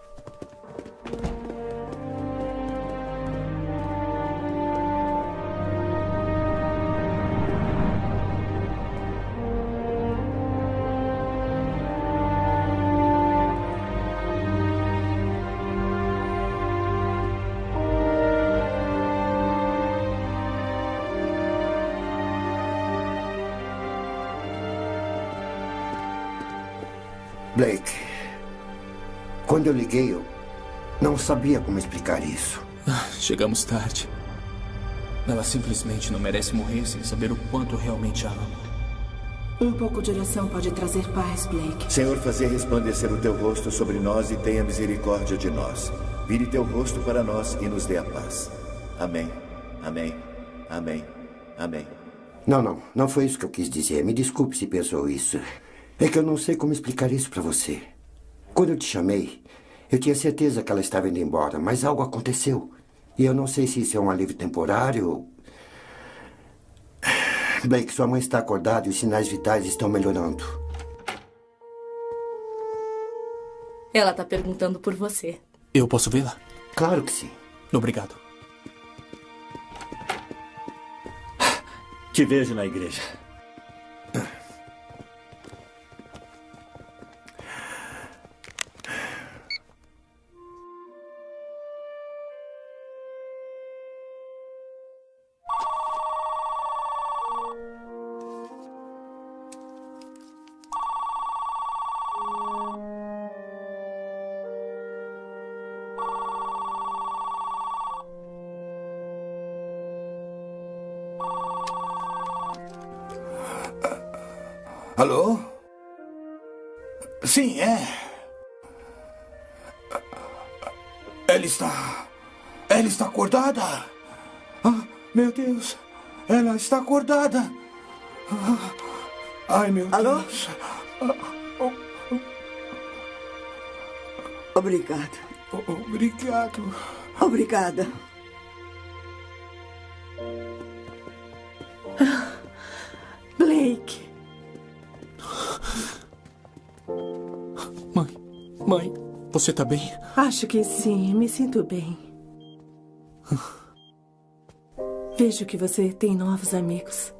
Blake, quando eu liguei, eu não sabia como explicar isso. Chegamos tarde. Ela simplesmente não merece morrer sem saber o quanto realmente a amo. Um pouco de oração pode trazer paz, Blake. Senhor, fazei resplandecer o teu rosto sobre nós e tenha misericórdia de nós. Vire teu rosto para nós e nos dê a paz. Amém. Amém. Amém. Amém. Não foi isso que eu quis dizer. Me desculpe se pensou isso. É que eu não sei como explicar isso para você. Quando eu te chamei, eu tinha certeza que ela estava indo embora, mas algo aconteceu. E eu não sei se isso é um alívio temporário. Blake, sua mãe está acordada e os sinais vitais estão melhorando. Ela está perguntando por você. Eu posso vê-la? Claro que sim. Obrigado. Te vejo na igreja. Alô? Sim, é. Ela está acordada. Ah, meu Deus. Ela está acordada. Ai, meu Alô? Deus. Obrigado. Obrigado. Obrigada. Blake. Mãe, você tá bem? Acho que sim, me sinto bem. Vejo que você tem novos amigos.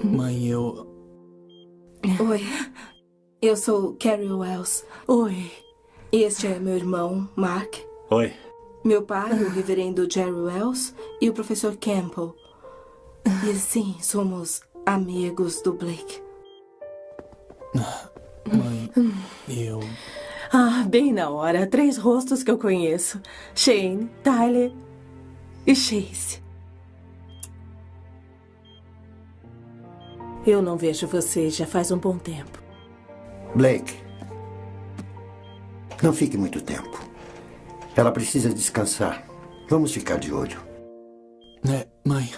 Mãe, eu... Oi, eu sou Carrie Wells. Oi. Este é meu irmão, Mark. Oi. Meu pai, o reverendo Jerry Wells, e o professor Campbell. E sim, somos amigos do Blake. Mãe, eu... Ah, bem na hora. 3 rostos que eu conheço. Shane, Tyler e Chase. Eu não vejo você já faz um bom tempo. Blake, não fique muito tempo. Ela precisa descansar. Vamos ficar de olho. Mãe...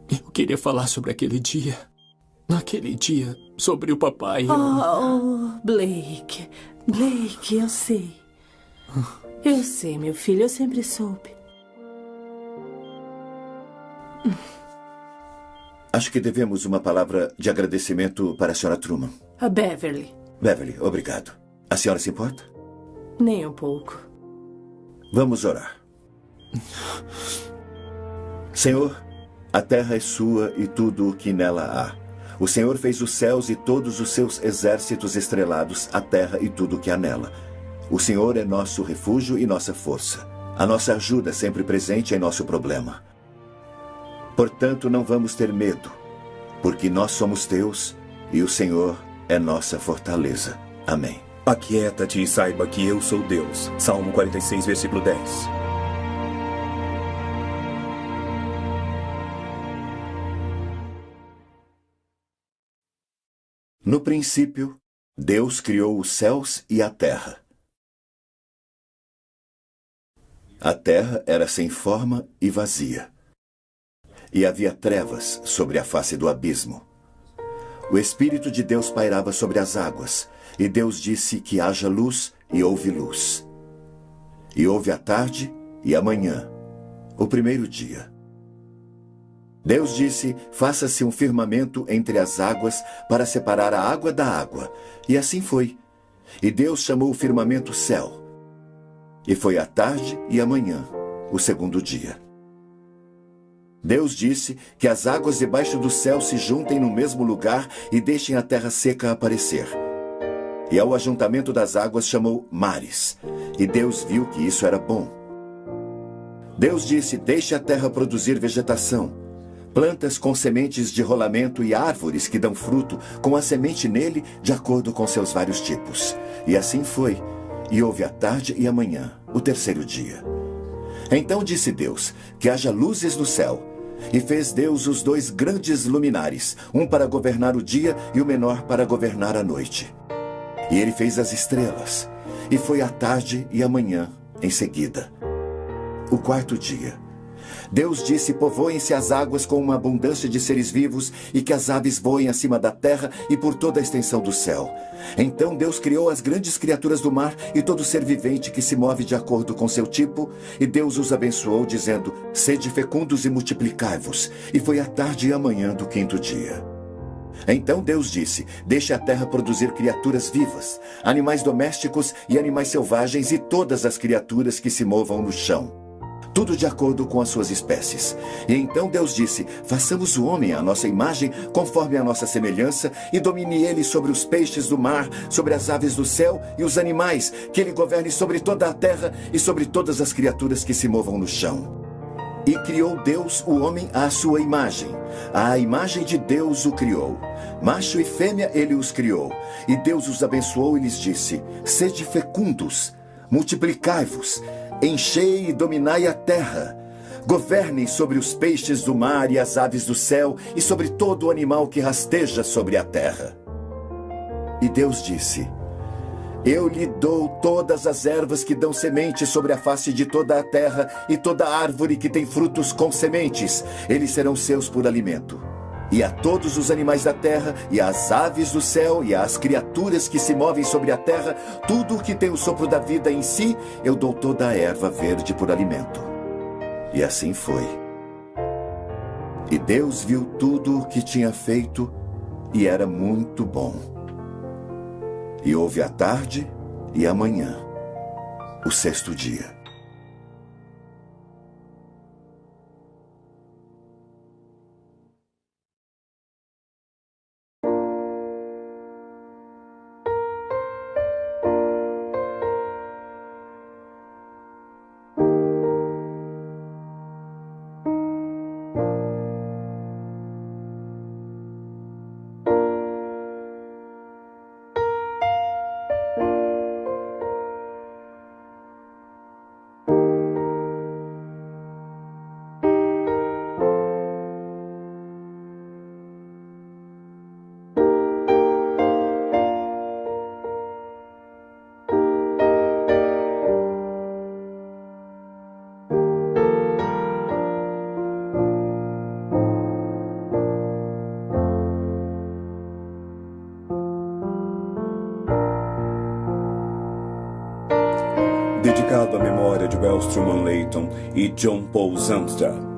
Eu queria falar sobre aquele dia. Naquele dia, sobre o papai. Blake. Blake, eu sei. Eu sei, meu filho, eu sempre soube. Acho que devemos uma palavra de agradecimento para a senhora Truman. A Beverly. Beverly, obrigado. A senhora se importa? Nem um pouco. Vamos orar. Senhor, a terra é sua e tudo o que nela há. O Senhor fez os céus e todos os seus exércitos estrelados, a terra e tudo o que há nela. O Senhor é nosso refúgio e nossa força. A nossa ajuda sempre presente em nosso problema. Portanto, não vamos ter medo, porque nós somos teus e o Senhor é nossa fortaleza. Amém. Aquieta-te e saiba que eu sou Deus. Salmo 46, versículo 10. No princípio, Deus criou os céus e a terra. A terra era sem forma e vazia. E havia trevas sobre a face do abismo. O Espírito de Deus pairava sobre as águas, e Deus disse que haja luz, e houve luz. E houve a tarde e a manhã, o primeiro dia. Deus disse, faça-se um firmamento entre as águas para separar a água da água. E assim foi. E Deus chamou o firmamento céu. E foi a tarde e a manhã, o segundo dia. Deus disse que as águas debaixo do céu se juntem no mesmo lugar e deixem a terra seca aparecer. E ao ajuntamento das águas chamou mares. E Deus viu que isso era bom. Deus disse, deixe a terra produzir vegetação, plantas com sementes de rolamento e árvores que dão fruto com a semente nele de acordo com seus vários tipos. E assim foi. E houve a tarde e a manhã, o terceiro dia. Então disse Deus, que haja luzes no céu. E fez Deus os 2 grandes luminares, um para governar o dia e o menor para governar a noite. E ele fez as estrelas. E foi a tarde e a manhã em seguida. O quarto dia. Deus disse, povoem-se as águas com uma abundância de seres vivos e que as aves voem acima da terra e por toda a extensão do céu. Então Deus criou as grandes criaturas do mar e todo ser vivente que se move de acordo com seu tipo, e Deus os abençoou, dizendo, sede fecundos e multiplicai-vos. E foi a tarde e a manhã do quinto dia. Então Deus disse, deixe a terra produzir criaturas vivas, animais domésticos e animais selvagens e todas as criaturas que se movam no chão. Tudo de acordo com as suas espécies. E então Deus disse, façamos o homem à nossa imagem, conforme a nossa semelhança, e domine ele sobre os peixes do mar, sobre as aves do céu e os animais, que ele governe sobre toda a terra e sobre todas as criaturas que se movam no chão. E criou Deus o homem à sua imagem. À imagem de Deus o criou. Macho e fêmea ele os criou. E Deus os abençoou e lhes disse, sede fecundos, multiplicai-vos, enchei e dominai a terra, Governem sobre os peixes do mar e as aves do céu e sobre todo o animal que rasteja sobre a terra. E Deus disse: Eu lhe dou todas as ervas que dão semente sobre a face de toda a terra e toda árvore que tem frutos com sementes. Eles serão seus por alimento. E a todos os animais da terra, e às aves do céu, e às criaturas que se movem sobre a terra, tudo o que tem o sopro da vida em si, eu dou toda a erva verde por alimento. E assim foi. E Deus viu tudo o que tinha feito, e era muito bom. E houve a tarde e a manhã, o sexto dia. Dedicado à memória de Wells Truman Layton e John Paul Zandstra.